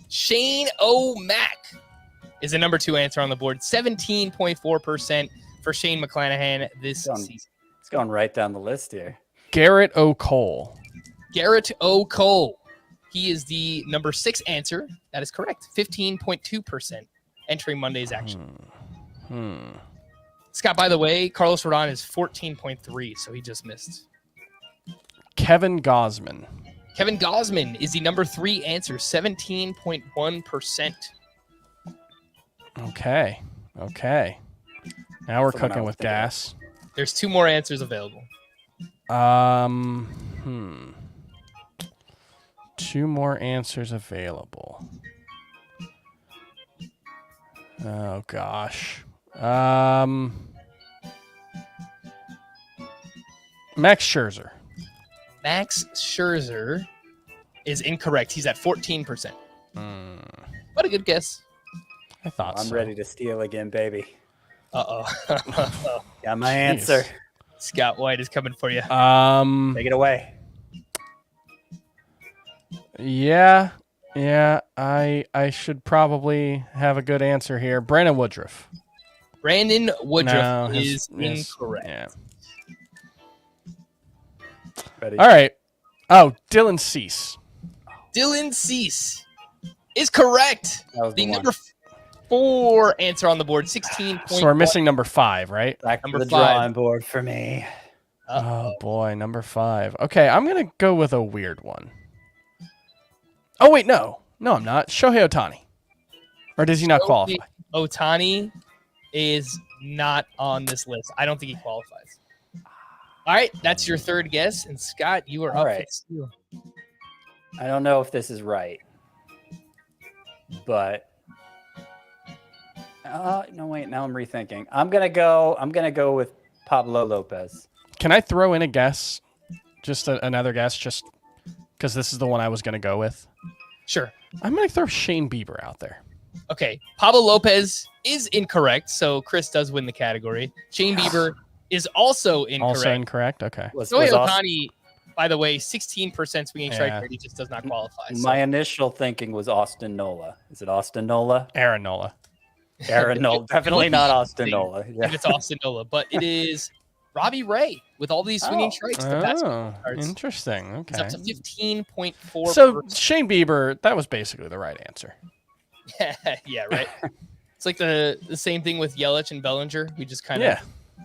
Shane O'Mac is the number 2 answer on the board. 17.4% for Shane McClanahan this season. It's going right down the list here. Garrett O'Cole. Garrett O'Cole. He is the number 6 answer. That is correct. 15.2% entering Monday's action. Scott, by the way, Carlos Rodon is 14.3, so he just missed. Kevin Gausman. Kevin Gausman is the number 3 answer, 17.1%. Okay. Now we're Someone cooking else with did it. gas. There's 2 more answers available. 2 more answers available. Oh gosh. Max Scherzer. Max Scherzer is incorrect. He's at 14%. What a good guess. I thought I'm so. ready to steal again, baby. Uh-oh. Got my answer. Scott White is coming for you. Take it away. Yeah. I should probably have a good answer here. Brandon Woodruff. Brandon Woodruff No, is his- incorrect. Yeah. Ready? All right. Oh, Dylan Cease. Dylan Cease is correct. That was The the one. number 4 answer on the board, 16. So we're missing number 5, right? Back number to the 5. drawing board for me. Oh boy, number 5. Okay, I'm gonna go with a weird one. Oh wait, no, I'm not. Shohei Ohtani, or does he not qualify? Ohtani is not on this list. I don't think he qualifies. All right, that's your third guess, and Scott, you are All up right. for the steal. I don't know if this is right, but no, wait. Now I'm rethinking. I'm gonna go with Pablo Lopez. Can I throw in a guess? Just another guess, just because this is the one I was gonna go with. Sure. I'm gonna throw Shane Bieber out there. Okay, Pablo Lopez is incorrect, so Chris does win the category. Shane Bieber is also incorrect. Also incorrect. Okay. Shohei Ohtani, by the way, 16% swinging strike Yeah. rate. He just does not qualify. So. My initial thinking was Austin Nola. Is it Austin Nola? Aaron Nola. Aaron Nola. Definitely not Austin Nola. If Yeah. it's Austin Nola, but it is Robbie Ray with all these swinging strikes. The best Oh, cards. interesting. It's up Okay. to 15.4. So Shane Bieber, that was basically the right answer. Yeah, right. It's like the same thing with Yelich and Bellinger. We just kind of Yeah.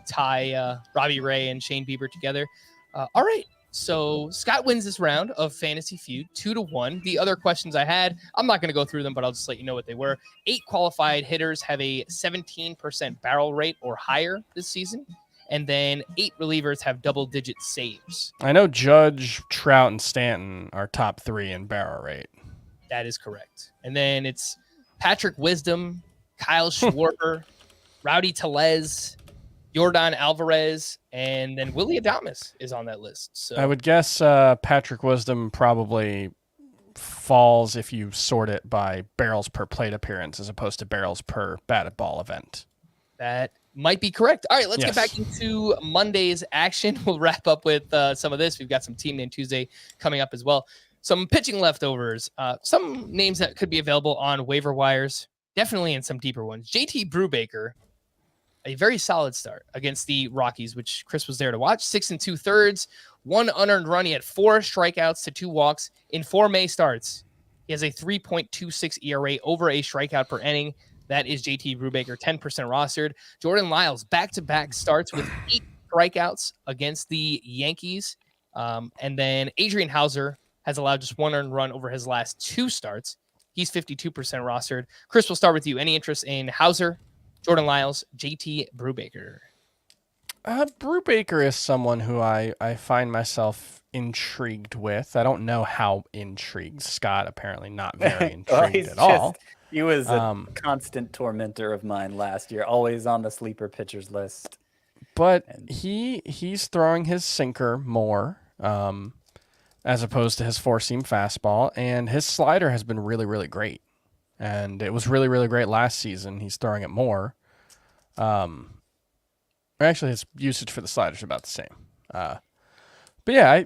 tie Robbie Ray and Shane Bieber together. All right. So Scott wins this round of Fantasy Feud 2-1. The other questions I had, I'm not going to go through them, but I'll just let you know what they were. 8 qualified hitters have a 17% barrel rate or higher this season. And then 8 relievers have double-digit saves. I know Judge, Trout, and Stanton are top 3 in barrel rate. That is correct. And then it's Patrick Wisdom, Kyle Schwarber, Rowdy Tellez, Yordan Alvarez, and then Willie Adames is on that list. So I would guess Patrick Wisdom probably falls if you sort it by barrels per plate appearance as opposed to barrels per batted ball event. that might be correct. All right, let's get Yes. back into Monday's action. We'll wrap up with some of this. We've got some Team Name Tuesday coming up as well. Some pitching leftovers, some names that could be available on waiver wires, definitely in some deeper ones. JT Brubaker, a very solid start against the Rockies, which Chris was there to watch. 6 2/3, 1 unearned run. He had 4 strikeouts to 2 walks in 4 May starts. He has a 3.26 ERA over a strikeout per inning. That is JT Brubaker, 10% rostered. Jordan Lyles, back-to-back starts with 8 strikeouts against the Yankees. And then Adrian Hauser has allowed just 1 earned run over his last 2 starts. He's 52% rostered. Chris, we'll start with you. Any interest in Hauser, Jordan Lyles, JT Brubaker? Brubaker is someone who I find myself intrigued with. I don't know how intrigued. Scott apparently not very intrigued at all. He was a constant tormentor of mine last year, always on the sleeper pitchers list. But he's throwing his sinker more as opposed to his four-seam fastball, and his slider has been really, really great. And it was really, really great last season. He's throwing it more. Actually, his usage for the slider is about the same. But yeah,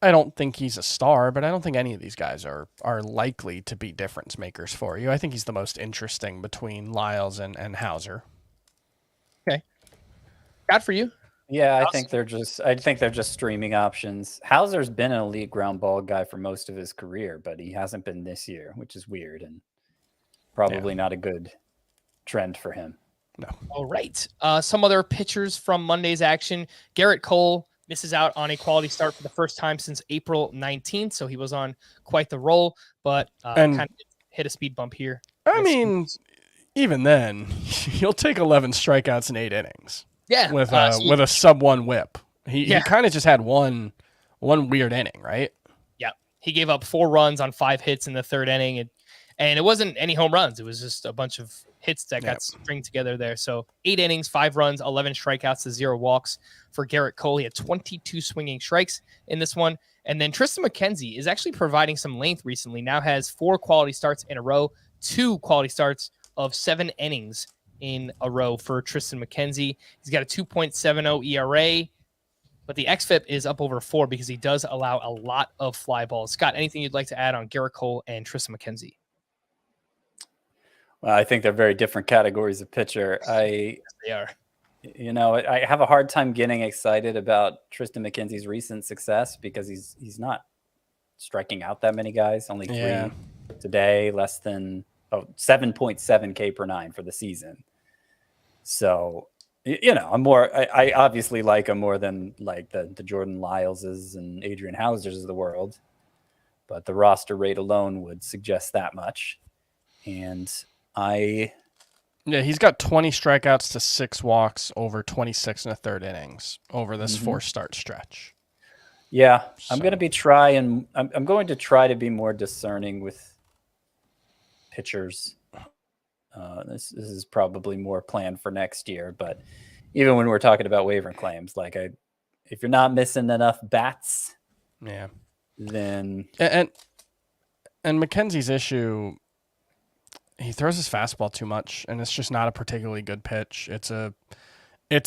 I don't think he's a star, but I don't think any of these guys are likely to be difference makers for you. I think he's the most interesting between Lyles and Hauser. Okay. God for you. Yeah, I think they're just streaming options. Hauser's been an elite ground ball guy for most of his career, but he hasn't been this year, which is weird and probably not a good trend for him. No. All right. Some other pitchers from Monday's action. Garrett Cole misses out on a quality start for the first time since April 19th, so he was on quite the roll, but kind of hit a speed bump here. I mean, even then, he'll take 11 strikeouts in 8 innings. Yeah, with a sub-1 whip. He kind of just had one weird inning, right? Yeah, he gave up 4 runs on 5 hits in the 3rd inning, And it wasn't any home runs. It was just a bunch of hits that got stringed together there. So 8 innings, 5 runs, 11 strikeouts to 0 walks for Garrett Cole. He had 22 swinging strikes in this one. And then Tristan McKenzie is actually providing some length recently. Now has 4 quality starts in a row, 2 quality starts of 7 innings in a row for Tristan McKenzie. He's got a 2.70 ERA, but the xFIP is up over 4 because he does allow a lot of fly balls. Scott, anything you'd like to add on Garrett Cole and Tristan McKenzie? Well, I think they're very different categories of pitcher. They are. You know, I have a hard time getting excited about Tristan McKenzie's recent success because he's not striking out that many guys. Only 3 today, less than 7.7 K per 9 for the season. So, you know, I obviously like him more than like the Jordan Lyleses and Adrian Hausers of the world, but the roster rate alone would suggest that much. And he's got 20 strikeouts to 6 walks over 26 1/3 innings over this 4-start stretch. Yeah, So. I'm going to try to be more discerning with pitchers. This is probably more planned for next year, but even when we're talking about waiver claims, like if you're not missing enough bats, then and McKenzie's issue, he throws his fastball too much, and it's just not a particularly good pitch. It's a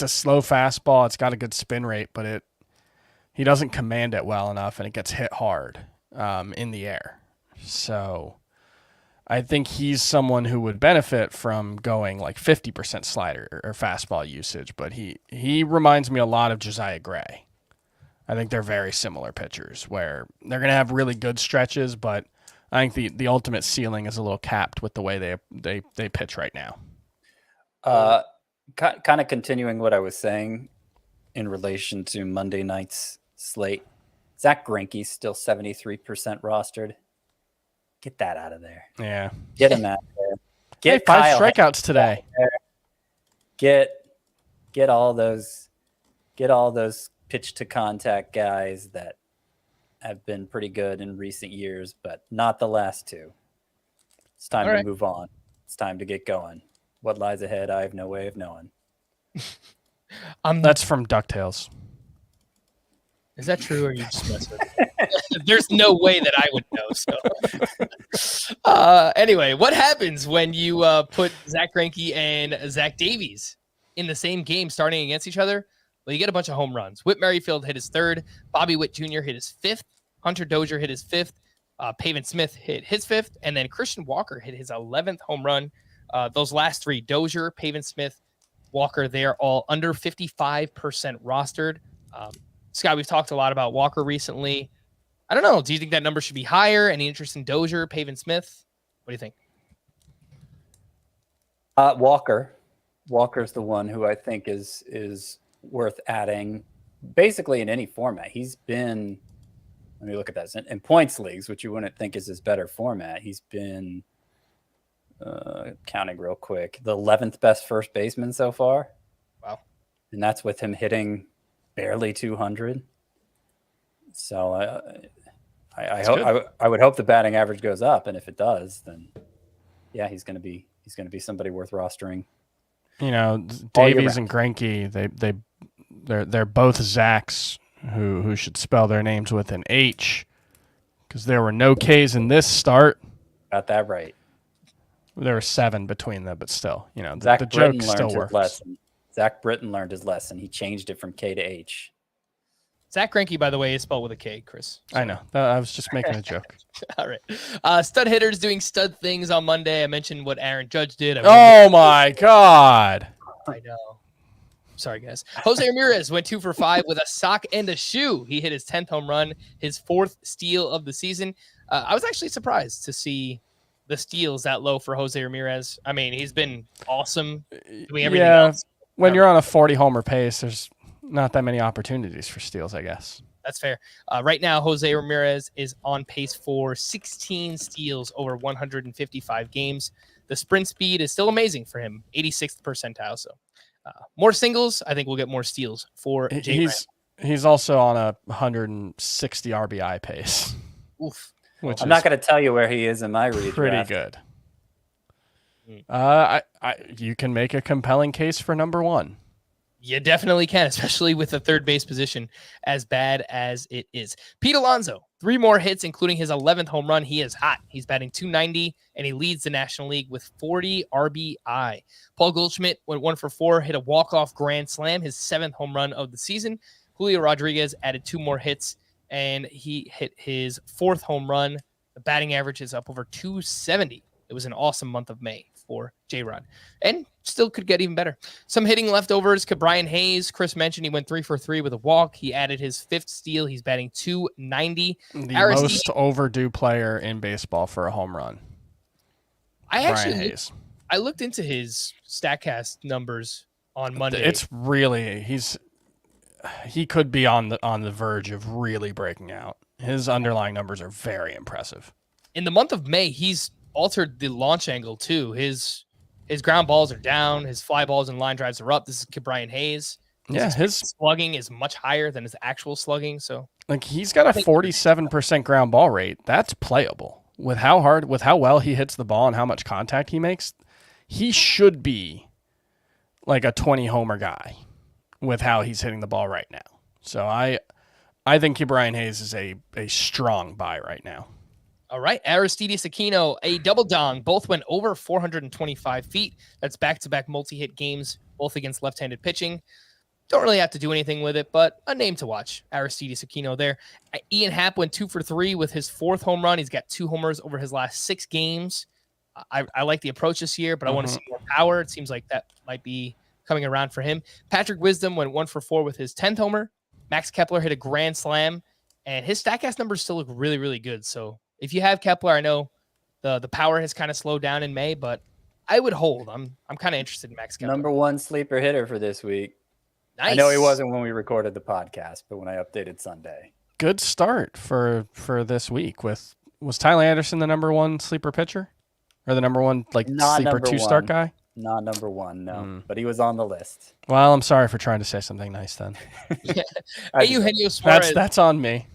slow fastball. It's got a good spin rate, but he doesn't command it well enough, and it gets hit hard in the air. So I think he's someone who would benefit from going like 50% slider or fastball usage, but he reminds me a lot of Josiah Gray. I think they're very similar pitchers where they're going to have really good stretches, but I think the ultimate ceiling is a little capped with the way they pitch right now. Kind of continuing what I was saying in relation to Monday night's slate, Zack Greinke's still 73% rostered. Get that out of there. Yeah. Get him out there. Get 5 strikeouts today. Get all those pitch to contact guys that have been pretty good in recent years, but not the last 2. It's time to move on. It's time to get going. What lies ahead, I have no way of knowing. That's from DuckTales. Is that true, or are you just messing with me? There's no way that I would know. So, anyway, what happens when you put Zack Greinke and Zach Davies in the same game starting against each other? Well, you get a bunch of home runs. Whit Merrifield hit his 3rd. Bobby Witt Jr. hit his 5th. Hunter Dozier hit his 5th. Pavin Smith hit his 5th. And then Christian Walker hit his 11th home run. Those last 3, Dozier, Pavin Smith, Walker, they're all under 55% rostered. Scott, we've talked a lot about Walker recently. I don't know. Do you think that number should be higher? Any interest in Dozier, Pavin Smith? What do you think? Walker's the one who I think is worth adding basically in any format. He's been, let me look at that, in points leagues, which you wouldn't think is his better format. He's been counting real quick, the 11th best first baseman so far. Wow. And that's with him hitting barely 200. So I would hope the batting average goes up, and if it does, then yeah, he's going to be somebody worth rostering. You know, Davies and Greinke, they're both Zacks who should spell their names with an H, because there were no K's in this start. Got that right. There were 7 between them, but still, you know, Zach the Britton joke still works. Zach Britton learned his lesson. He changed it from K to H. Zack Greinke, by the way, is spelled with a K, Chris. So. I know. I was just making a joke. All right. Stud hitters doing stud things on Monday. I mentioned what Aaron Judge did. Oh, my God. I know. Sorry, guys. Jose Ramirez went 2 for 5 with a sock and a shoe. He hit his 10th home run, his 4th steal of the season. I was actually surprised to see the steals that low for Jose Ramirez. I mean, he's been awesome doing everything else. When you're on a 40-homer pace, there's not that many opportunities for steals, I guess. That's fair. Right now, Jose Ramirez is on pace for 16 steals over 155 games. The sprint speed is still amazing for him, 86th percentile. So more singles, I think we'll get more steals for Jay. He's also on a 160 RBI pace. Oof. which I'm is not going to tell you where he is in my redraft. pretty good. You can make a compelling case for number 1. You definitely can, especially with the third base position as bad as it is. Pete Alonso, 3 more hits, including his 11th home run. He is hot. He's batting .290, and he leads the National League with 40 RBI. Paul Goldschmidt went 1 for 4, hit a walk-off grand slam, his 7th home run of the season. Julio Rodriguez added 2 more hits, and he hit his 4th home run. The batting average is up over 270. It was an awesome month of May for J-Rod, and still could get even better. Some hitting leftovers. Brian Hayes, Chris mentioned he went 3 for 3 with a walk. He added his 5th steal. He's batting .290. The most overdue player in baseball for a home run. Brian Hayes. I looked into his StatCast numbers on Monday. It's really he could be on the verge of really breaking out. His underlying numbers are very impressive. In the month of May, he's altered the launch angle too. His ground balls are down. His fly balls and line drives are up. This is Brian Hayes. His slugging is much higher than his actual slugging. So he's got a 47% ground ball rate. That's playable with how well he hits the ball and how much contact he makes. He should be like a 20 homer guy with how he's hitting the ball right now. So I think Brian Hayes is a strong buy right now. All right, Aristides Aquino, a double dong. Both went over 425 feet. That's back-to-back multi-hit games, both against left-handed pitching. Don't really have to do anything with it, but a name to watch. Aristides Aquino there. Ian Happ went 2 for 3 with his 4th home run. He's got 2 homers over his last 6 games. I like the approach this year, but I want to see more power. It seems like that might be coming around for him. Patrick Wisdom went 1 for 4 with his 10th homer. Max Kepler hit a grand slam, and his StatCast numbers still look really, really good. So if you have Kepler, I know the power has kind of slowed down in May, but I would hold. I'm kind of interested in Max Kepler. Number 1 sleeper hitter for this week. Nice. I know he wasn't when we recorded the podcast, but when I updated Sunday. Good start for this week. Was Tyler Anderson the number 1 sleeper pitcher? Or the number 1 sleeper 2-start guy? Not number 1, no. But he was on the list. Well, I'm sorry for trying to say something nice then. Eugenio Suarez. That's on me.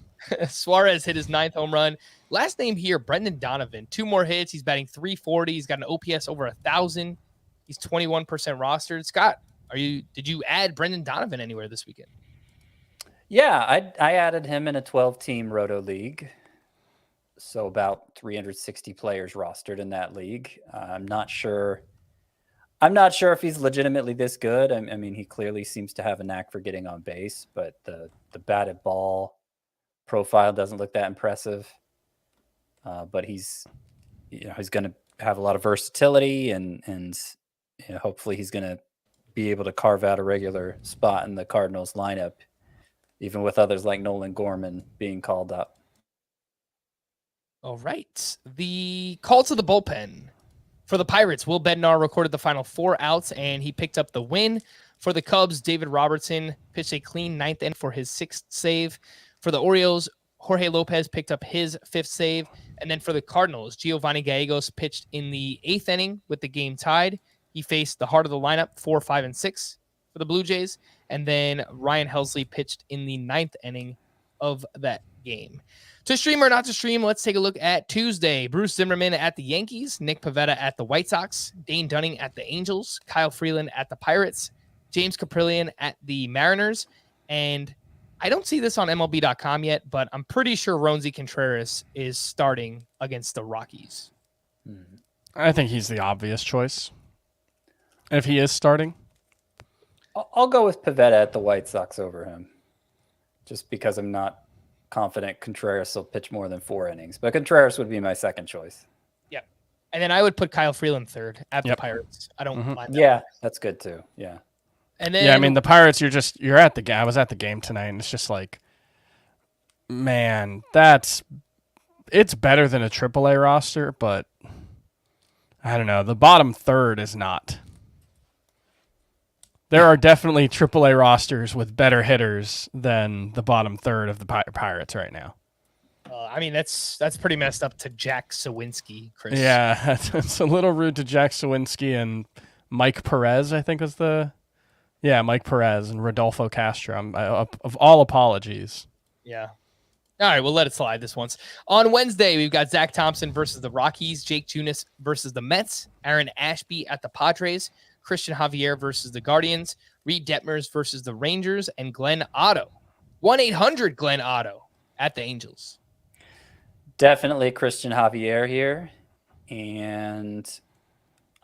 Suarez hit his 9th home run. Last name here, Brendan Donovan. 2 more hits. He's batting .340. He's got an OPS over 1,000. He's 21% rostered. Scott, did you add Brendan Donovan anywhere this weekend? Yeah, I added him in a 12-team Roto League. So about 360 players rostered in that league. I'm not sure if he's legitimately this good. I mean, he clearly seems to have a knack for getting on base, but the batted ball profile doesn't look that impressive. But he's going to have a lot of versatility, and hopefully he's going to be able to carve out a regular spot in the Cardinals lineup, even with others like Nolan Gorman being called up. All right. The call to the bullpen for the Pirates. Will Bednar recorded the final 4 outs, and he picked up the win. For the Cubs, David Robertson pitched a clean 9th inning for his 6th save. For the Orioles, Jorge Lopez picked up his 5th save. And then for the Cardinals, Giovanni Gallegos pitched in the 8th inning with the game tied. He faced the heart of the lineup, 4, 5, and 6 for the Blue Jays. And then Ryan Helsley pitched in the 9th inning of that game. To stream or not to stream, let's take a look at Tuesday. Bruce Zimmerman at the Yankees, Nick Pivetta at the White Sox, Dane Dunning at the Angels, Kyle Freeland at the Pirates, James Caprillion at the Mariners, and I don't see this on MLB.com yet, but I'm pretty sure Roansy Contreras is starting against the Rockies. I think he's the obvious choice. If he is starting, I'll go with Pivetta at the White Sox over him, just because I'm not confident Contreras will pitch more than 4 innings. But Contreras would be my second choice. Yeah. And then I would put Kyle Freeland third at the Pirates. I don't mind that. Yeah, that's good too. Yeah. And then, yeah, I mean, the Pirates, you're at the game. I was at the game tonight, and it's just like, man, it's better than a AAA roster, but I don't know. The bottom third is not. There are definitely AAA rosters with better hitters than the bottom third of the Pirates right now. I mean, that's pretty messed up to Jack Sawinski, Chris. Yeah, it's a little rude to Jack Sawinski and Mike Perez, I think was Mike Perez and Rodolfo Castro. Of all apologies. Yeah. All right, we'll let it slide this once. On Wednesday, we've got Zach Thompson versus the Rockies, Jake Junis versus the Mets, Aaron Ashby at the Padres, Christian Javier versus the Guardians, Reed Detmers versus the Rangers, and Glenn Otto. 1-800 Glenn Otto at the Angels. Definitely Christian Javier here. And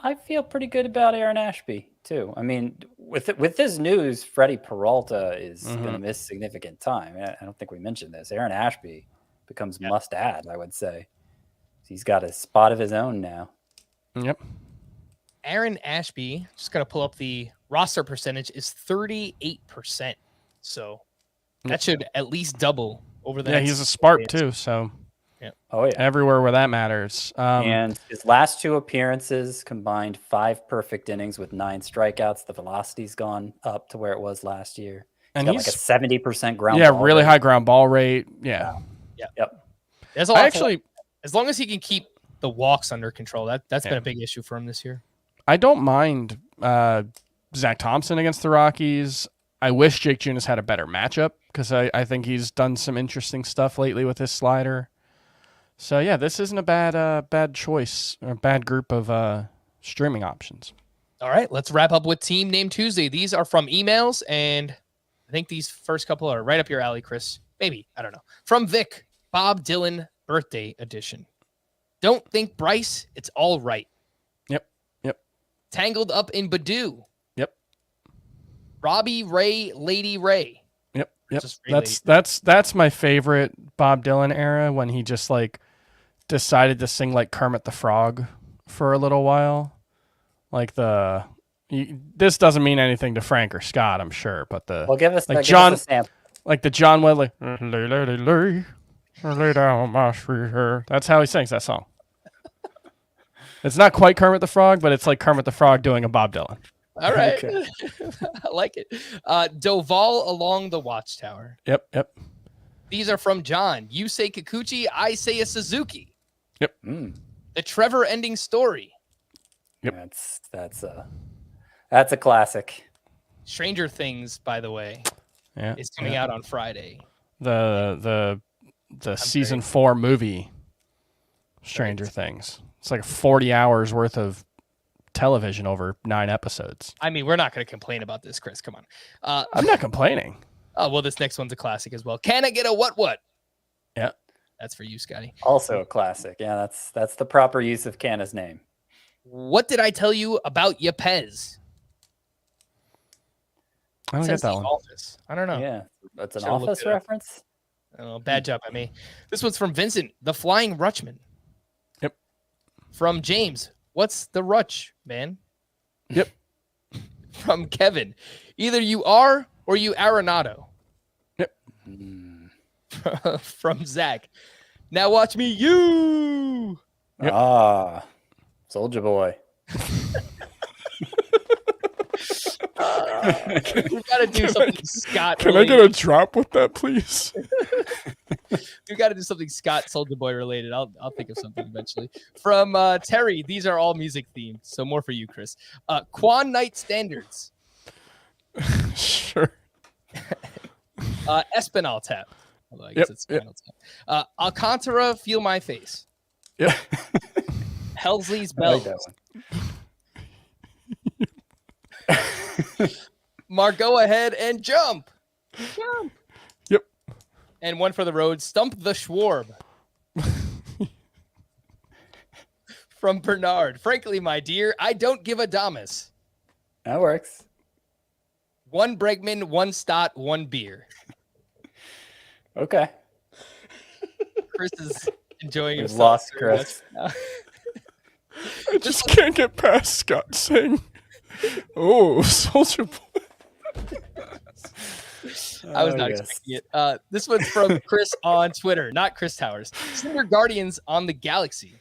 I feel pretty good about Aaron Ashby, too. I mean, with this news, Freddie Peralta is going to miss significant time. I don't think we mentioned this. Aaron Ashby becomes must-add, I would say. He's got a spot of his own now. Yep. Aaron Ashby, just got to pull up the roster percentage, is 38%. So that should at least double over the next he's a spark days. too, so Oh, yeah. everywhere where that matters. And his last 2 appearances combined 5 perfect innings with 9 strikeouts. The velocity's gone up to where it was last year. And He's got like a 70% ground ball really rate. high ground ball rate. Yeah. Yep. There's a lot actually, as long as he can keep the walks under control, that's been a big issue for him this year. I don't mind Zach Thompson against the Rockies. I wish Jake Junis had a better matchup because I think he's done some interesting stuff lately with his slider. So, yeah, this isn't a bad choice or a bad group of streaming options. All right, let's wrap up with Team Name Tuesday. These are from emails, and I think these first couple are right up your alley, Chris. Maybe, I don't know. From Vic, Bob Dylan Birthday Edition. Don't think Bryce, it's all right. Yep. Tangled Up in Badoo. Yep. Robbie Ray, Lady Ray. Yep. Just Ray That's my favorite Bob Dylan era when he just like decided to sing like Kermit the Frog for a little while. Like this doesn't mean anything to Frank or Scott, I'm sure, but Give us a sample. Like the John Wedley, lay down my sweet hair. That's how he sings that song. It's not quite Kermit the Frog, but it's like Kermit the Frog doing a Bob Dylan. All right. Okay. I like it. Doval Along the Watchtower. Yep. These are from John. You say Kikuchi, I say a Suzuki. Yep. The Trevor Ending Story. Yep. That's a classic. Stranger Things, by the way, is coming out on Friday. The season 4 movie, Stranger Things. It's like 40 hours worth of television over 9 episodes. I mean, we're not going to complain about this, Chris. Come on. I'm not complaining. Oh, well, this next one's a classic as well. Can I get a what? Yeah. That's for you, Scotty. Also a classic. Yeah, that's the proper use of Canna's name. What did I tell you about Yepes? I don't get that one. Office. I don't know. Yeah, that's an Should've looked Office it up. reference. Oh, bad job by me. This one's from Vincent, the Flying Rutchman. Yep. From James, what's the Rutch, man? Yep. From Kevin, either you are or you Arenado. Yep. From Zach, now watch me, you. Yep. Soldier Boy. We gotta do something Scott. Can I get a drop with that, please? We got to do something Scott Soldier Boy related. I'll think of something eventually. From Terry, these are all music themed, so more for you, Chris. Quan Night Standards. Sure. Espinal Tap. Although I guess it's Spinal Tap. Alcantara, Feel My Face. Yeah. Helsley's I like Bells. that one. Margo Ahead and Jump. Jump. Yep. And one for the road, Stump the Schwarb. From Bernard, frankly, my dear, I don't give a damas. That works. 1 Bregman, 1 Stott, 1 beer. Okay. Chris is enjoying We've himself. lost very Chris. much now. I just can't get past Scott saying, "Oh, Soldier Boy." I was not expecting it. This one's from Chris on Twitter, not Chris Towers. Senior Guardians on the Galaxy.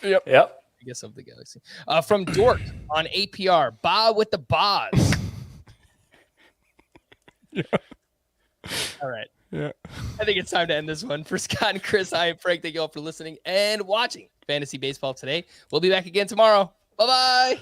Yep. I guess of the Galaxy. From Dork on APR. Ba with the Baz. Yeah. All right. Yeah. I think it's time to end this one. For Scott and Chris, I am Frank. Thank you all for listening and watching Fantasy Baseball today. We'll be back again tomorrow. Bye-bye.